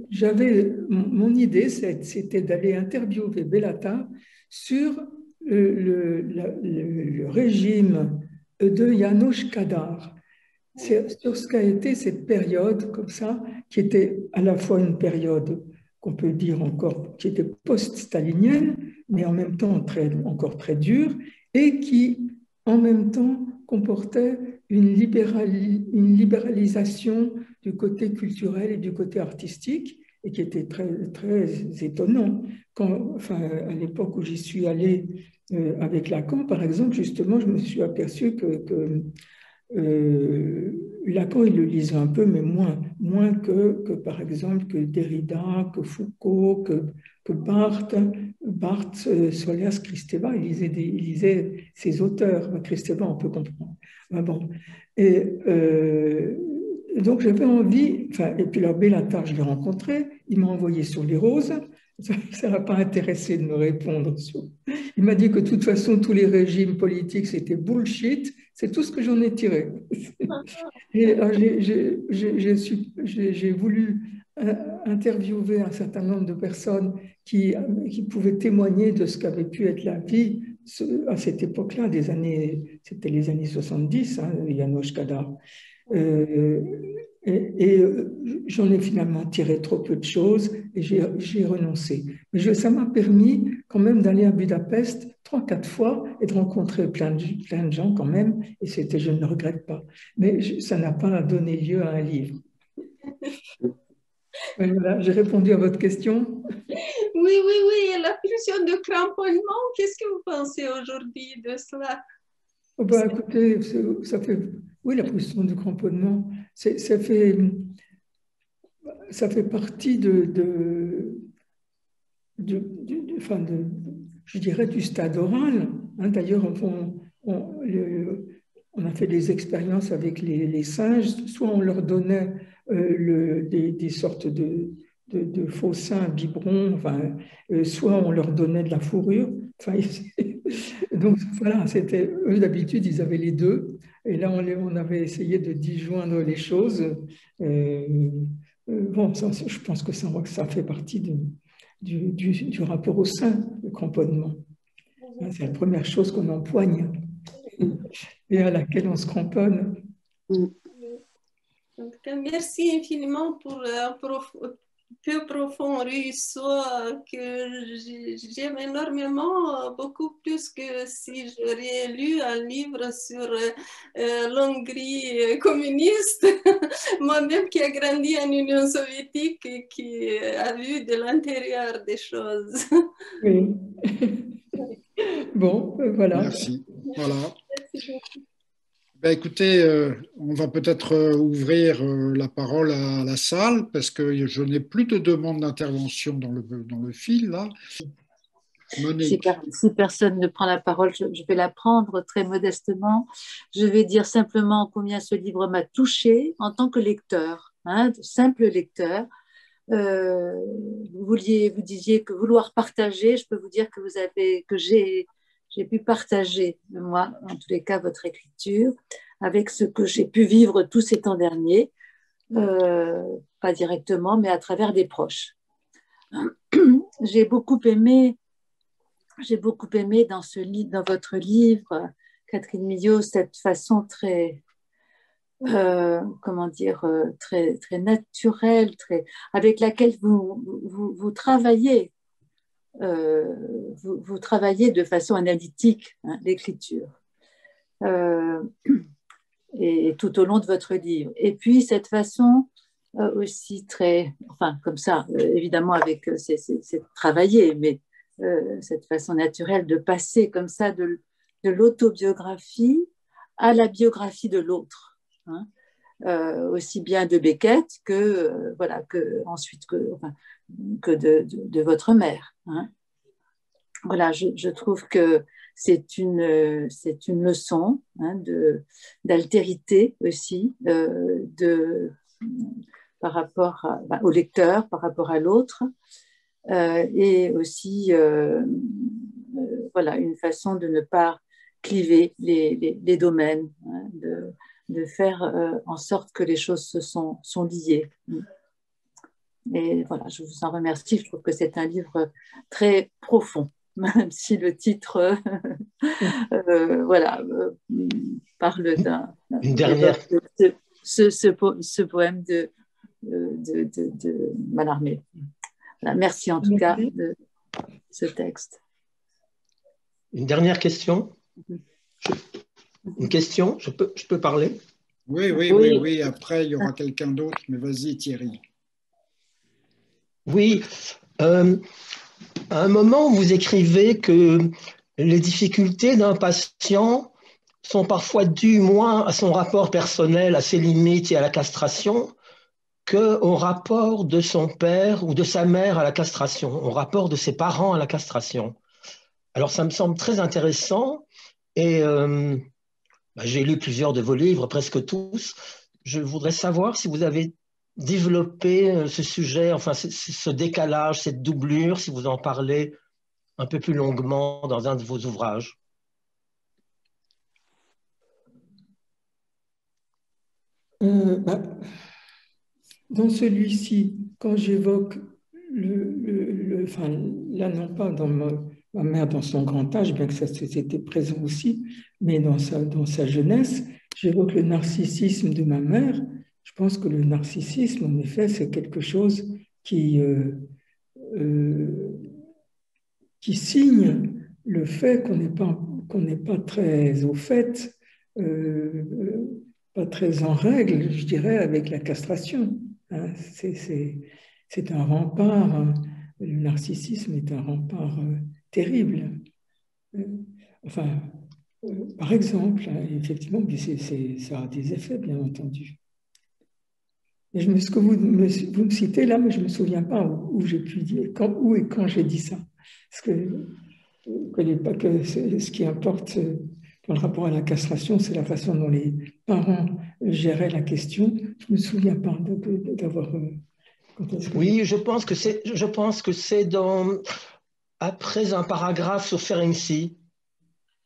mon idée, c'était d'aller interviewer Béla Tarr sur le régime de János Kadar, sur ce qu'a été cette période comme ça, qui était à la fois une période qu'on peut dire encore, qui était post-stalinienne, mais en même temps encore très dure, et qui en même temps comportait une libéralisation du côté culturel et du côté artistique, et qui était très, très étonnant. À l'époque où j'y suis allée avec Lacan, par exemple, justement, je me suis aperçue que Lacan, il le lisait un peu, mais moins que par exemple, que Derrida, que Foucault, que Barthes, Solers, Kristeva. Il lisait ces auteurs. Kristeva, on peut comprendre. Bon. Et donc, j'avais envie, et puis alors Bellatar, je l'ai rencontré, il m'a envoyé sur les roses. Ça ne l'a pas intéressé de me répondre. Il m'a dit que de toute façon, tous les régimes politiques, c'était bullshit. C'est tout ce que j'en ai tiré. Et j'ai voulu interviewer un certain nombre de personnes qui pouvaient témoigner de ce qu'avait pu être la vie à cette époque-là, c'était les années 70, János Kadar. Et j'en ai finalement tiré trop peu de choses et j'ai renoncé. Mais ça m'a permis quand même d'aller à Budapest 3-4 fois et de rencontrer plein de gens quand même. Et je ne le regrette pas. Mais ça n'a pas donné lieu à un livre. Voilà, j'ai répondu à votre question. Oui, oui, oui. Et la pulsion de cramponnement, qu'est-ce que vous pensez aujourd'hui de cela? Écoutez, ça fait... Oui, la pulsion de cramponnement, ça fait partie je dirais, du stade oral. D'ailleurs, on a fait des expériences avec les singes. Soit on leur donnait des sortes de faux seins biberons, soit on leur donnait de la fourrure. Donc voilà, eux d'habitude, ils avaient les deux. Et là, on avait essayé de disjoindre les choses. Je pense que ça fait partie du rapport au sein, le cramponnement. C'est la première chose qu'on empoigne et à laquelle on se cramponne. En tout cas, merci infiniment pour peu profond ruisseau que j'aime énormément, beaucoup plus que si j'aurais lu un livre sur l'Hongrie communiste, moi-même qui a grandi en Union soviétique et qui a vu de l'intérieur des choses. Oui. Bon, voilà. Merci. Voilà. Écoutez, on va peut-être ouvrir la parole à la salle parce que je n'ai plus de demande d'intervention dans le fil là. Monique. Si personne ne prend la parole, je vais la prendre très modestement. Je vais dire simplement combien ce livre m'a touchée en tant que lecteur, simple lecteur. Vous disiez que vouloir partager, je peux vous dire que j'ai pu partager, moi, en tous les cas, votre écriture, avec ce que j'ai pu vivre tous ces temps derniers, pas directement, mais à travers des proches. J'ai beaucoup aimé dans votre livre, Catherine Millot, cette façon très, très, très naturelle, avec laquelle vous travaillez. Vous travaillez de façon analytique l'écriture et tout au long de votre livre. Et puis cette façon aussi très, comme ça, évidemment c'est travaillé, mais cette façon naturelle de passer comme ça de l'autobiographie à la biographie de l'autre, aussi bien de Beckett que ensuite que de votre mère. Voilà, je trouve que c'est une leçon d'altérité aussi, par rapport au lecteur, par rapport à l'autre, et aussi une façon de ne pas cliver les domaines, de faire en sorte que les choses sont liées. Et voilà, je vous en remercie. Je trouve que c'est un livre très profond, même si le titre parle une dernière. Ce poème de Mallarmé. Voilà, merci en tout cas de ce texte. Une dernière question. Une question, je peux parler? Oui. Après, il y aura quelqu'un d'autre, mais vas-y Thierry. Oui, à un moment, vous écrivez que les difficultés d'un patient sont parfois dues moins à son rapport personnel, à ses limites et à la castration, qu'au rapport de son père ou de sa mère à la castration, au rapport de ses parents à la castration. Alors ça me semble très intéressant et j'ai lu plusieurs de vos livres, presque tous. Je voudrais savoir si vous avez développé ce sujet, enfin ce décalage, cette doublure, si vous en parlez un peu plus longuement dans un de vos ouvrages. Dans celui-ci, quand j'évoque enfin, là non pas dans ma mère dans son grand âge, bien que ça c'était présent aussi, mais dans sa jeunesse, j'évoque le narcissisme de ma mère. Je pense que le narcissisme, en effet, c'est quelque chose qui signe le fait qu'on n'est pas très au fait, pas très en règle, je dirais, avec la castration. Hein. C'est un rempart, le narcissisme est un rempart terrible. Enfin, par exemple, hein, effectivement, ça a des effets, bien entendu. Et ce que vous me citez là, mais je ne me souviens pas où j'ai pu dire, où et quand j'ai dit ça. Parce que ce qui importe dans le rapport à la castration, c'est la façon dont les parents géraient la question. Je ne me souviens pas d'avoir... Oui, je pense que c'est après un paragraphe sur Ferenczi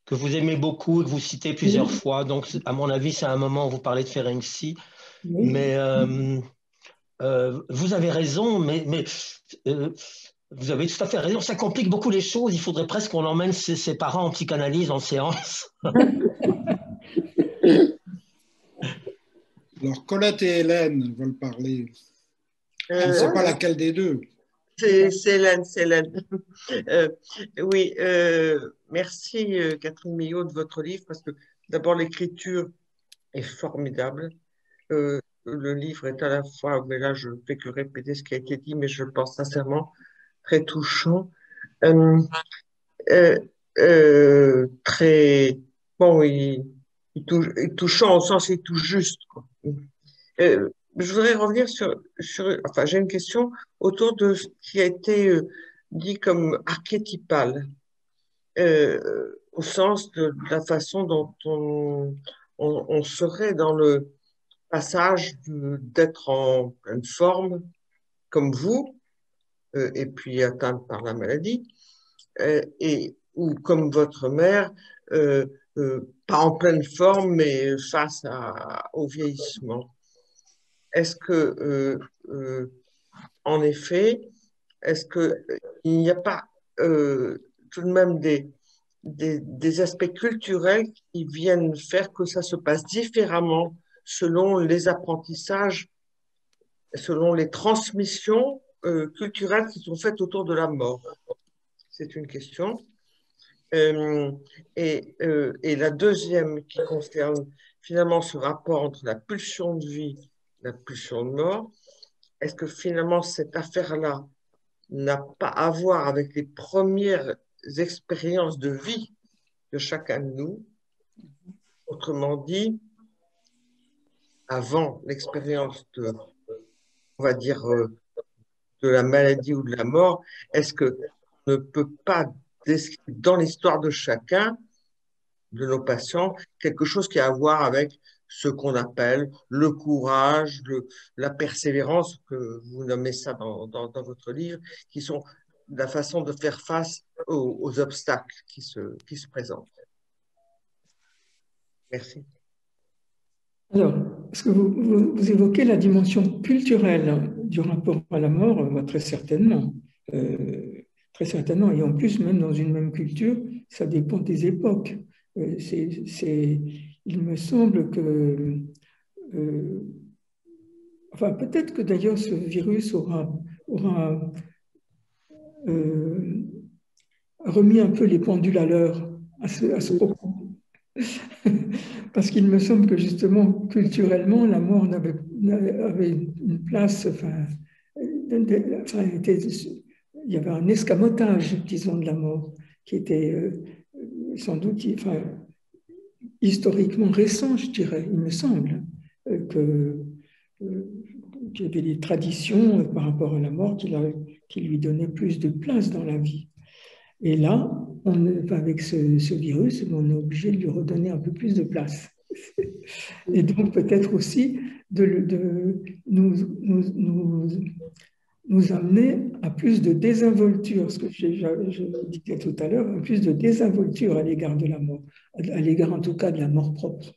que vous aimez beaucoup et que vous citez plusieurs fois. Donc, à mon avis, c'est un moment où vous parlez de Ferenczi. Oui. Mais vous avez raison, mais vous avez tout à fait raison. Ça complique beaucoup les choses. Il faudrait presque qu'on emmène ses parents en psychanalyse en séance. Alors, Colette et Hélène veulent parler. Je ne sais pas laquelle des deux. C'est Hélène, c'est Hélène. Oui, merci Catherine Millot de votre livre, parce que d'abord l'écriture est formidable. Le livre est à la fois, mais là je ne fais que répéter ce qui a été dit, mais je le pense sincèrement, très touchant. Très, bon, touchant au sens il touche juste, quoi. Je voudrais revenir enfin, j'ai une question autour de ce qui a été dit comme archétypal, au sens de la façon dont on serait dans le passage d'être en pleine forme, comme vous, et puis atteinte par la maladie, ou comme votre mère, pas en pleine forme, mais face au vieillissement. Est-ce que, en effet, est-ce qu'il n'y a pas tout de même des aspects culturels qui viennent faire que ça se passe différemment selon les apprentissages, selon les transmissions culturelles qui sont faites autour de la mort? C'est une question. Et la deuxième qui concerne finalement ce rapport entre la pulsion de vie et la pulsion de mort, est-ce que finalement cette affaire-là n'a pas à voir avec les premières expériences de vie de chacun de nous? Autrement dit, avant l'expérience on va dire, de la maladie ou de la mort, est-ce qu'on ne peut pas décrire dans l'histoire de chacun de nos patients quelque chose qui a à voir avec ce qu'on appelle le courage, la persévérance, que vous nommez ça dans votre livre, qui sont la façon de faire face aux obstacles qui se présentent. Merci. Alors, est-ce que vous évoquez la dimension culturelle du rapport à la mort? Très certainement. Très certainement. Et en plus, même dans une même culture, ça dépend des époques. Il me semble que... enfin, peut-être que d'ailleurs ce virus aura remis un peu les pendules à l'heure à ce propos. Parce qu'il me semble que justement, culturellement, la mort avait une place, il y avait un escamotage, disons, de la mort, qui était sans doute, historiquement récent, je dirais, il me semble, qu'il y avait des traditions par rapport à la mort qui lui donnaient plus de place dans la vie. Et là, avec ce virus, on est obligé de lui redonner un peu plus de place. Et donc peut-être aussi de nous amener à plus de désinvolture, ce que je disais tout à l'heure, plus de désinvolture à l'égard de la mort, à l'égard en tout cas de la mort propre.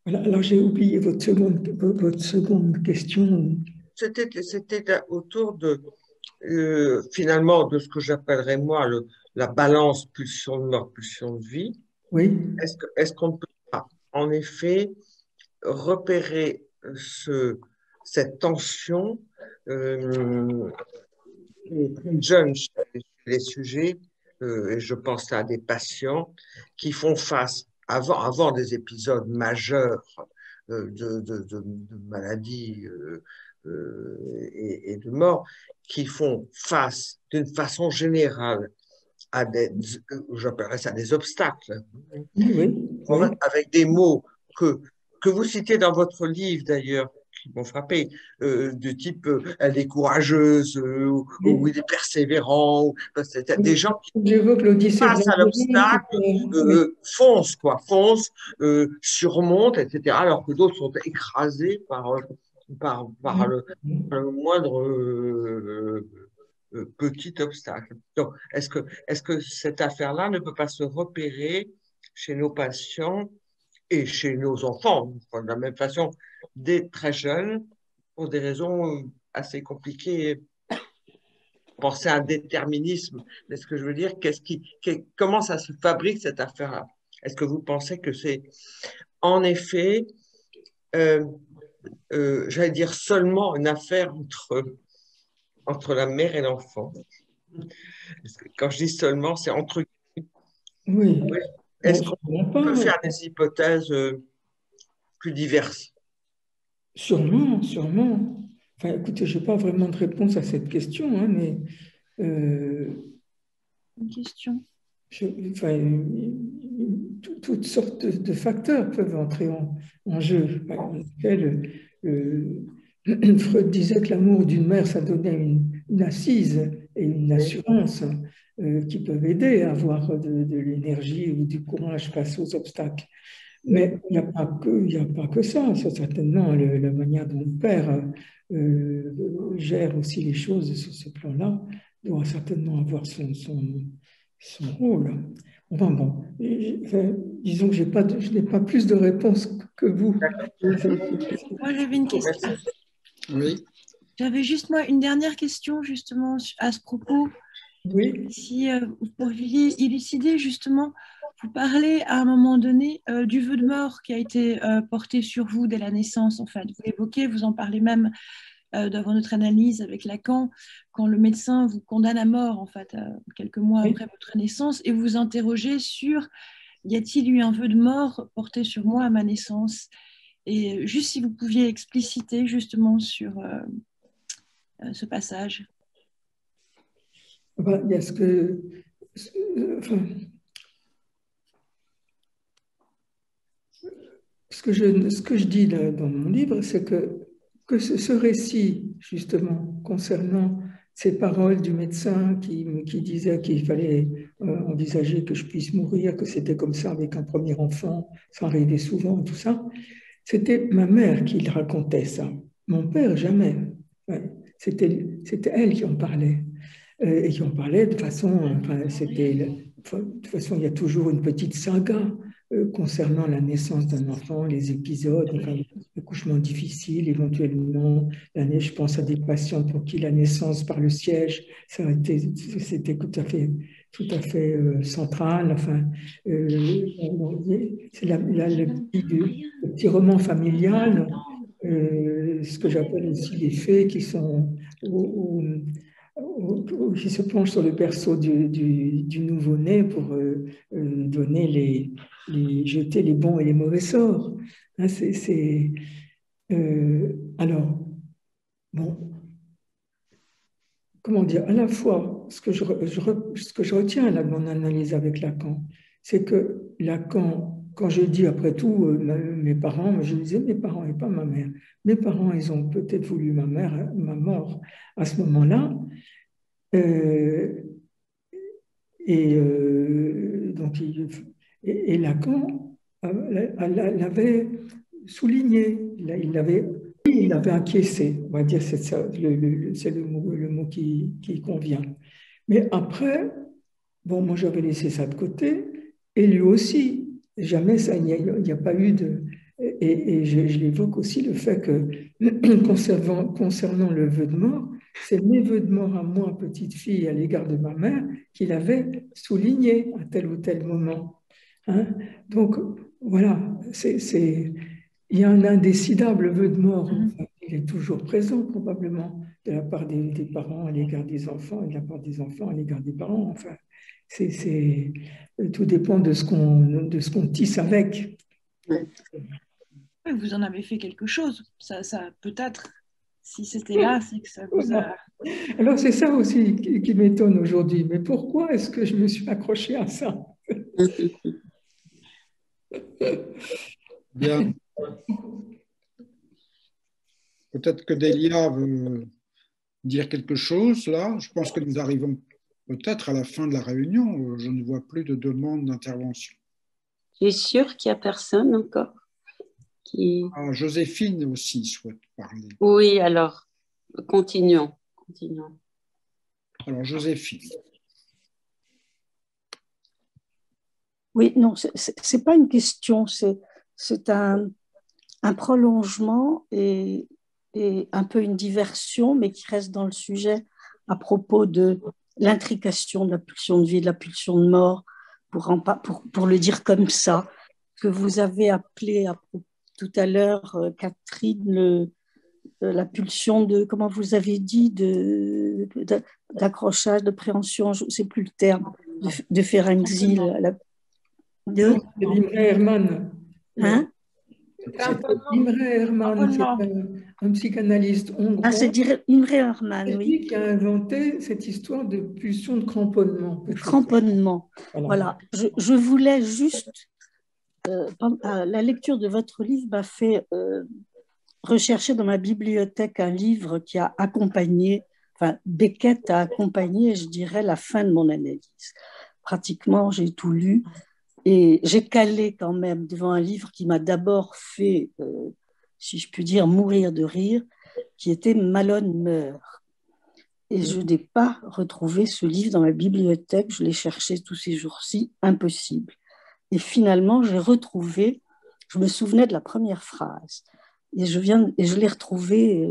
Voilà, alors j'ai oublié votre seconde question. C'était autour de, finalement, de ce que j'appellerais moi la balance pulsion de mort, pulsion de vie. Oui. Est-ce qu'on ne peut pas, en effet, repérer cette tension très jeune chez les sujets, et je pense à des patients qui font face, avant des épisodes majeurs de maladies et de mort, qui font face d'une façon générale à j'appellerais ça des obstacles, avec des mots que vous citez dans votre livre d'ailleurs, qui m'ont frappé, du type elle est courageuse, ou il est persévérant, c'est des gens qui face à l'obstacle foncent, surmontent, etc., alors que d'autres sont écrasés par le moindre petit obstacle. Donc, est-ce que cette affaire-là ne peut pas se repérer chez nos patients et chez nos enfants, de la même façon, dès très jeunes, pour des raisons assez compliquées? Penser à un déterminisme, est-ce que je veux dire, comment ça se fabrique cette affaire-là? Est-ce que vous pensez que c'est en effet, j'allais dire seulement une affaire entre la mère et l'enfant? Quand je dis seulement, c'est entre. Oui. Est-ce qu'on peut faire des hypothèses plus diverses? Sûrement, sûrement. Enfin, écoutez, je n'ai pas vraiment de réponse à cette question, hein, mais... Une question. Toutes sortes de facteurs peuvent entrer en jeu. En effet, Freud disait que l'amour d'une mère, ça donnait une assise et une assurance qui peuvent aider à avoir de l'énergie ou du courage face aux obstacles. Mais il n'y a pas que ça. C'est certainement la manière dont le père gère aussi les choses sur ce plan-là doit certainement avoir son rôle. Enfin bon, disons que je n'ai pas plus de réponses que vous. Moi, j'avais une question. Oui. J'avais juste moi une dernière question justement à ce propos. Oui. Si vous pourriez élucider justement, vous parlez à un moment donné du vœu de mort qui a été porté sur vous dès la naissance, en fait. Vous l'évoquez, vous en parlez même dans notre analyse avec Lacan, quand le médecin vous condamne à mort, en fait, quelques mois après votre naissance, et vous vous interrogez sur y a-t-il eu un vœu de mort porté sur moi à ma naissance? Et juste si vous pouviez expliciter justement sur ce passage. Il y a ce que je dis dans mon livre, c'est que ce récit, justement, concernant ces paroles du médecin qui disait qu'il fallait envisager que je puisse mourir, que c'était comme ça avec un premier enfant, ça arrivait souvent, tout ça, c'était ma mère qui le racontait ça. Mon père, jamais. Ouais. C'était elle qui en parlait. Et qui en parlait de façon, de toute façon, il y a toujours une petite saga concernant la naissance d'un enfant, les épisodes, l'accouchement difficile, éventuellement, je pense à des patients pour qui la naissance par le siège, c'était tout à fait central. Enfin, c'est le petit roman familial, ce que j'appelle aussi les faits qui sont qui se penche sur le berceau du nouveau-né pour jeter les bons et les mauvais sorts. Hein, alors, bon, comment dire, à la fois, ce que je retiens là, de mon analyse avec Lacan, c'est que Lacan, quand je dis après tout, mes parents, je disais mes parents et pas ma mère. Mes parents, ils ont peut-être voulu ma mort à ce moment-là. Donc, Lacan l'avait souligné, il avait acquiescé, on va dire, c'est le mot qui convient. Mais après, bon, moi j'avais laissé ça de côté, et lui aussi, jamais ça, il n'y a pas eu de... Et je l'évoque aussi le fait que, concernant le vœu de mort, c'est mes vœux de mort à moi, petite fille, à l'égard de ma mère, qu'il avait souligné à tel ou tel moment. Hein? Donc, voilà, il y a un indécidable vœu de mort. Enfin, il est toujours présent, probablement, de la part des parents à l'égard des enfants et de la part des enfants à l'égard des parents. Enfin, tout dépend de ce qu'on tisse avec. Vous en avez fait quelque chose. Ça peut-être, si c'était là, c'est que ça vous a... Alors, c'est ça aussi qui m'étonne aujourd'hui. Mais pourquoi est-ce que je me suis accrochée à ça? Bien. Peut-être que Delia veut dire quelque chose là. Je pense que nous arrivons peut-être à la fin de la réunion. Je ne vois plus de demande d'intervention. Tu es sûre qu'il n'y a personne encore Ah, Joséphine aussi souhaite parler. Oui, alors, continuons. Alors, Joséphine. Oui, non, c'est pas une question, c'est un prolongement et un peu une diversion, mais qui reste dans le sujet à propos de l'intrication de la pulsion de vie, de la pulsion de mort, pour le dire comme ça, que vous avez appelé tout à l'heure, Catherine, la pulsion de, comment vous avez dit, d'accrochage, de préhension, je ne sais plus le terme, de pharyngsie. Imre Hermann. Hein? Imre Hermann, c'est un psychanalyste hongrois. Ah, c'est Imre Hermann, oui. Qui a inventé cette histoire de pulsion de cramponnement. Cramponnement. Voilà. Je voulais juste, la lecture de votre livre m'a fait rechercher dans ma bibliothèque un livre qui a accompagné, enfin, Beckett a accompagné, je dirais, la fin de mon analyse. Pratiquement, j'ai tout lu. Et j'ai calé quand même devant un livre qui m'a d'abord fait, si je puis dire, mourir de rire, qui était Malone meurt. Et je n'ai pas retrouvé ce livre dans ma bibliothèque, je l'ai cherché tous ces jours-ci, impossible. Et finalement, j'ai retrouvé, je me souvenais de la première phrase, et je l'ai retrouvé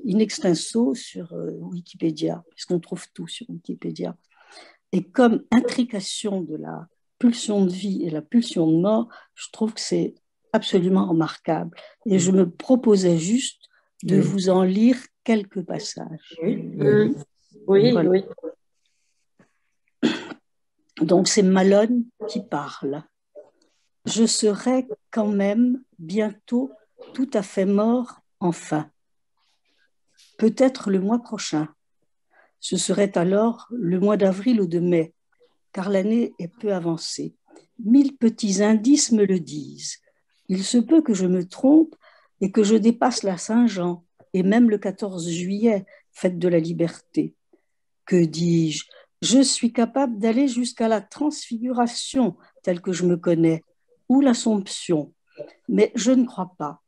in extenso sur Wikipédia, puisqu'on trouve tout sur Wikipédia. Et comme intrication de la pulsion de vie et la pulsion de mort, je trouve que c'est absolument remarquable. Et je me proposais juste de vous en lire quelques passages. Oui. Voilà. Oui. Donc c'est Malone qui parle. Je serai quand même bientôt tout à fait mort, enfin. Peut-être le mois prochain. Ce serait alors le mois d'avril ou de mai, car l'année est peu avancée. 1000 petits indices me le disent. Il se peut que je me trompe et que je dépasse la Saint-Jean et même le 14 juillet, fête de la liberté. Que dis-je? Je suis capable d'aller jusqu'à la transfiguration, telle que je me connais, ou l'Assomption. Mais je ne crois pas.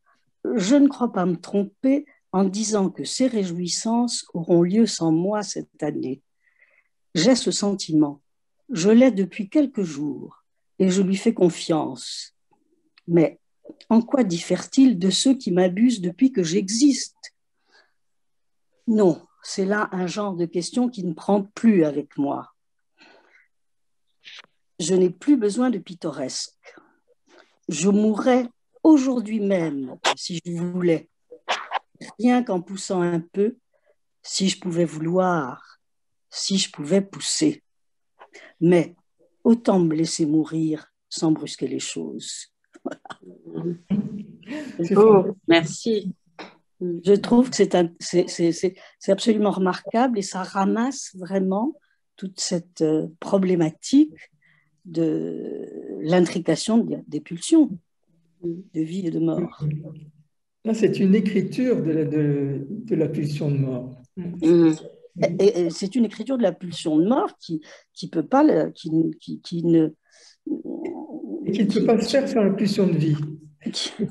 Je ne crois pas me tromper en disant que ces réjouissances auront lieu sans moi cette année. J'ai ce sentiment. Je l'ai depuis quelques jours et je lui fais confiance. Mais en quoi diffère-t-il de ceux qui m'abusent depuis que j'existe? Non, c'est là un genre de question qui ne prend plus avec moi. Je n'ai plus besoin de pittoresque. Je mourrais aujourd'hui même si je voulais, rien qu'en poussant un peu, si je pouvais vouloir, si je pouvais pousser. Mais autant me laisser mourir sans brusquer les choses. Oh, merci. Je trouve que c'est absolument remarquable et ça ramasse vraiment toute cette problématique de l'intrication des pulsions de vie et de mort. Là, c'est une écriture de la pulsion de mort. Et c'est une écriture de la pulsion de mort qui peut pas, qui ne peut pas se faire sans la pulsion de vie.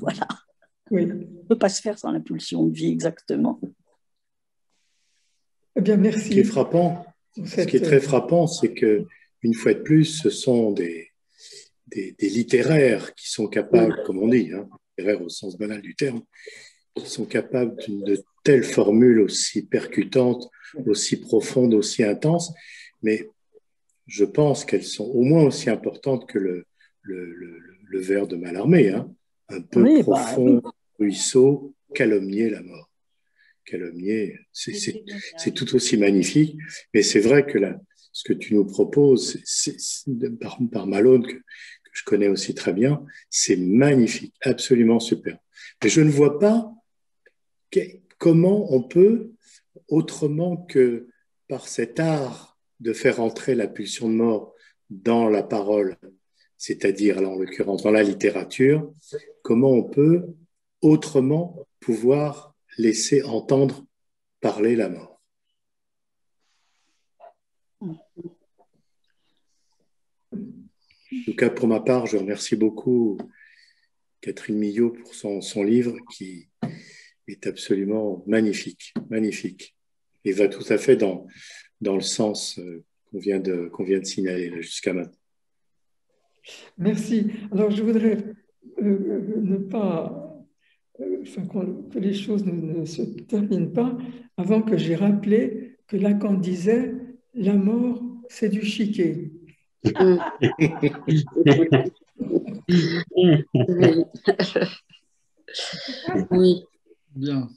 Voilà. Oui. Ne peut pas se faire sans la pulsion de vie, exactement. Eh bien, merci. Ce qui est frappant, ce qui est très frappant, c'est que une fois de plus, ce sont des littéraires qui sont capables, comme on dit, littéraires au sens banal du terme, qui sont capables de telles formules aussi percutantes, aussi profondes, aussi intenses, mais je pense qu'elles sont au moins aussi importantes que le vers de Mallarmé, un peu profond, ruisseau, calomnier la mort. Calomnier, c'est tout aussi magnifique, mais c'est vrai que ce que tu nous proposes, par Malone, que je connais aussi très bien, c'est magnifique, absolument super. Mais je ne vois pas comment on peut, autrement que par cet art de faire entrer la pulsion de mort dans la parole, c'est-à-dire, en l'occurrence, dans la littérature, comment on peut autrement pouvoir laisser entendre parler la mort. En tout cas, pour ma part, je remercie beaucoup Catherine Millot pour son livre qui est absolument magnifique, magnifique, et va tout à fait dans le sens qu'on vient de signaler là, jusqu'à maintenant. Merci. Alors, je voudrais ne pas, que les choses ne se terminent pas avant que j'ai rappelé que Lacan disait « la mort, c'est du chiquet ». Oui. Bien.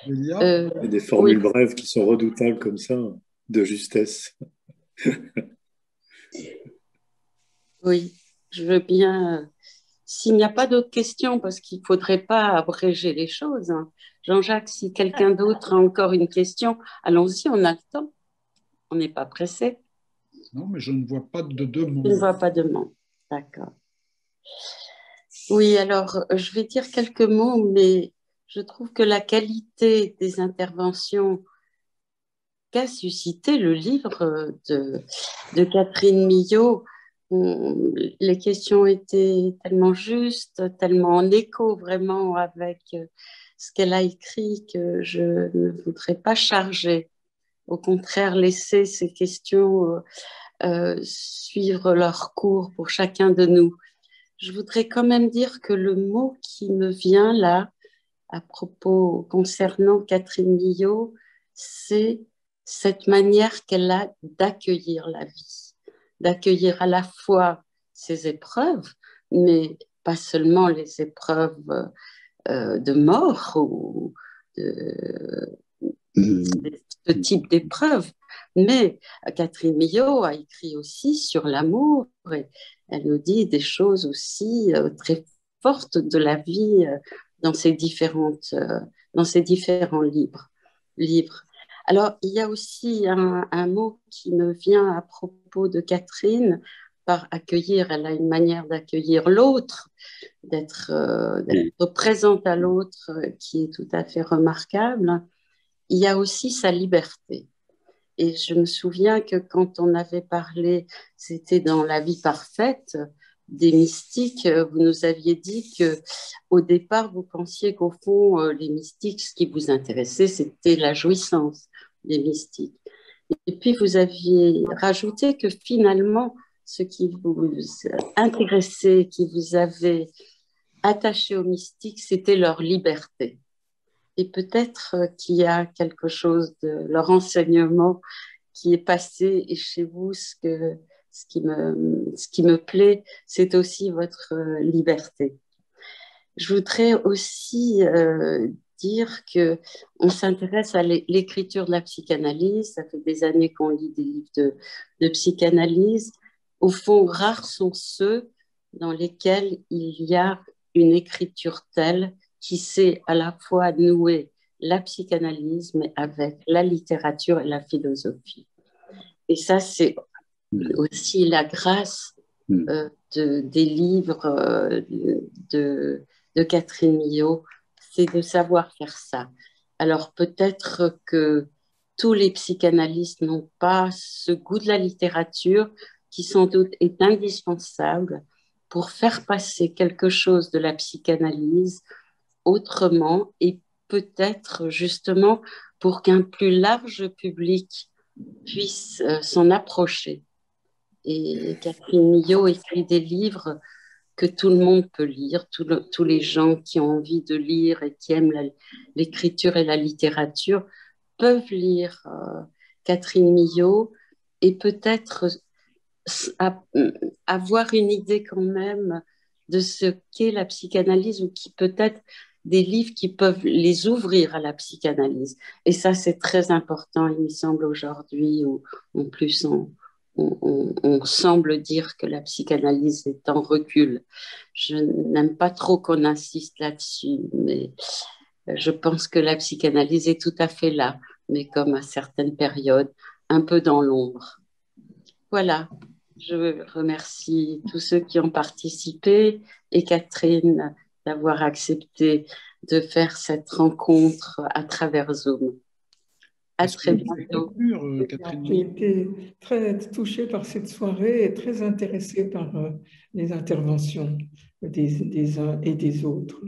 Il y a des formules brèves qui sont redoutables comme ça, de justesse. Oui, je veux bien. S'il n'y a pas d'autres questions, parce qu'il ne faudrait pas abréger les choses. Jean-Jacques, si quelqu'un d'autre a encore une question, allons-y, on a le temps. On n'est pas pressé. Non, mais je ne vois pas de demande. Je ne vois pas de demande. D'accord. Oui, alors, je vais dire quelques mots, mais je trouve que la qualité des interventions qu'a suscité le livre de Catherine Millot, les questions étaient tellement justes, tellement en écho vraiment avec ce qu'elle a écrit que je ne voudrais pas charger. Au contraire, laisser ces questions suivre leur cours pour chacun de nous. Je voudrais quand même dire que le mot qui me vient là, à propos concernant Catherine Millot, c'est cette manière qu'elle a d'accueillir la vie, d'accueillir à la fois ses épreuves, mais pas seulement les épreuves de mort ou de ce type d'épreuves, mais Catherine Millot a écrit aussi sur l'amour et elle nous dit des choses aussi très fortes de la vie dans ces différents livres. Alors, il y a aussi un mot qui me vient à propos de Catherine, par accueillir, elle a une manière d'accueillir l'autre, d'être présente à l'autre qui est tout à fait remarquable. Il y a aussi sa liberté. Et je me souviens que quand on avait parlé, c'était dans La vie parfaite, des mystiques, vous nous aviez dit qu'au départ, vous pensiez qu'au fond, les mystiques, ce qui vous intéressait, c'était la jouissance des mystiques. Et puis, vous aviez rajouté que finalement, ce qui vous intéressait, qui vous avait attaché aux mystiques, c'était leur liberté. Et peut-être qu'il y a quelque chose de leur enseignement qui est passé, et chez vous, ce qui me plaît, c'est aussi votre liberté. Je voudrais aussi dire qu'on s'intéresse à l'écriture de la psychanalyse. Ça fait des années qu'on lit des livres de psychanalyse. Au fond, rares sont ceux dans lesquels il y a une écriture telle qui sait à la fois nouer la psychanalyse, mais avec la littérature et la philosophie. Et ça, c'est aussi la grâce des livres de Catherine Millot, c'est de savoir faire ça. Alors peut-être que tous les psychanalystes n'ont pas ce goût de la littérature qui sans doute est indispensable pour faire passer quelque chose de la psychanalyse autrement et peut-être justement pour qu'un plus large public puisse s'en approcher. Et Catherine Millot écrit des livres que tout le monde peut lire, tous les gens qui ont envie de lire et qui aiment l'écriture et la littérature peuvent lire Catherine Millot et peut-être avoir une idée quand même de ce qu'est la psychanalyse ou qui peut-être des livres qui peuvent les ouvrir à la psychanalyse. Et ça, c'est très important, il me semble, aujourd'hui, où en plus on semble dire que la psychanalyse est en recul. Je n'aime pas trop qu'on insiste là-dessus, mais je pense que la psychanalyse est tout à fait là, mais comme à certaines périodes, un peu dans l'ombre. Voilà, je remercie tous ceux qui ont participé et Catherine d'avoir accepté de faire cette rencontre à travers Zoom. À très bientôt. J'ai été très touchée par cette soirée et très intéressée par les interventions des uns et des autres.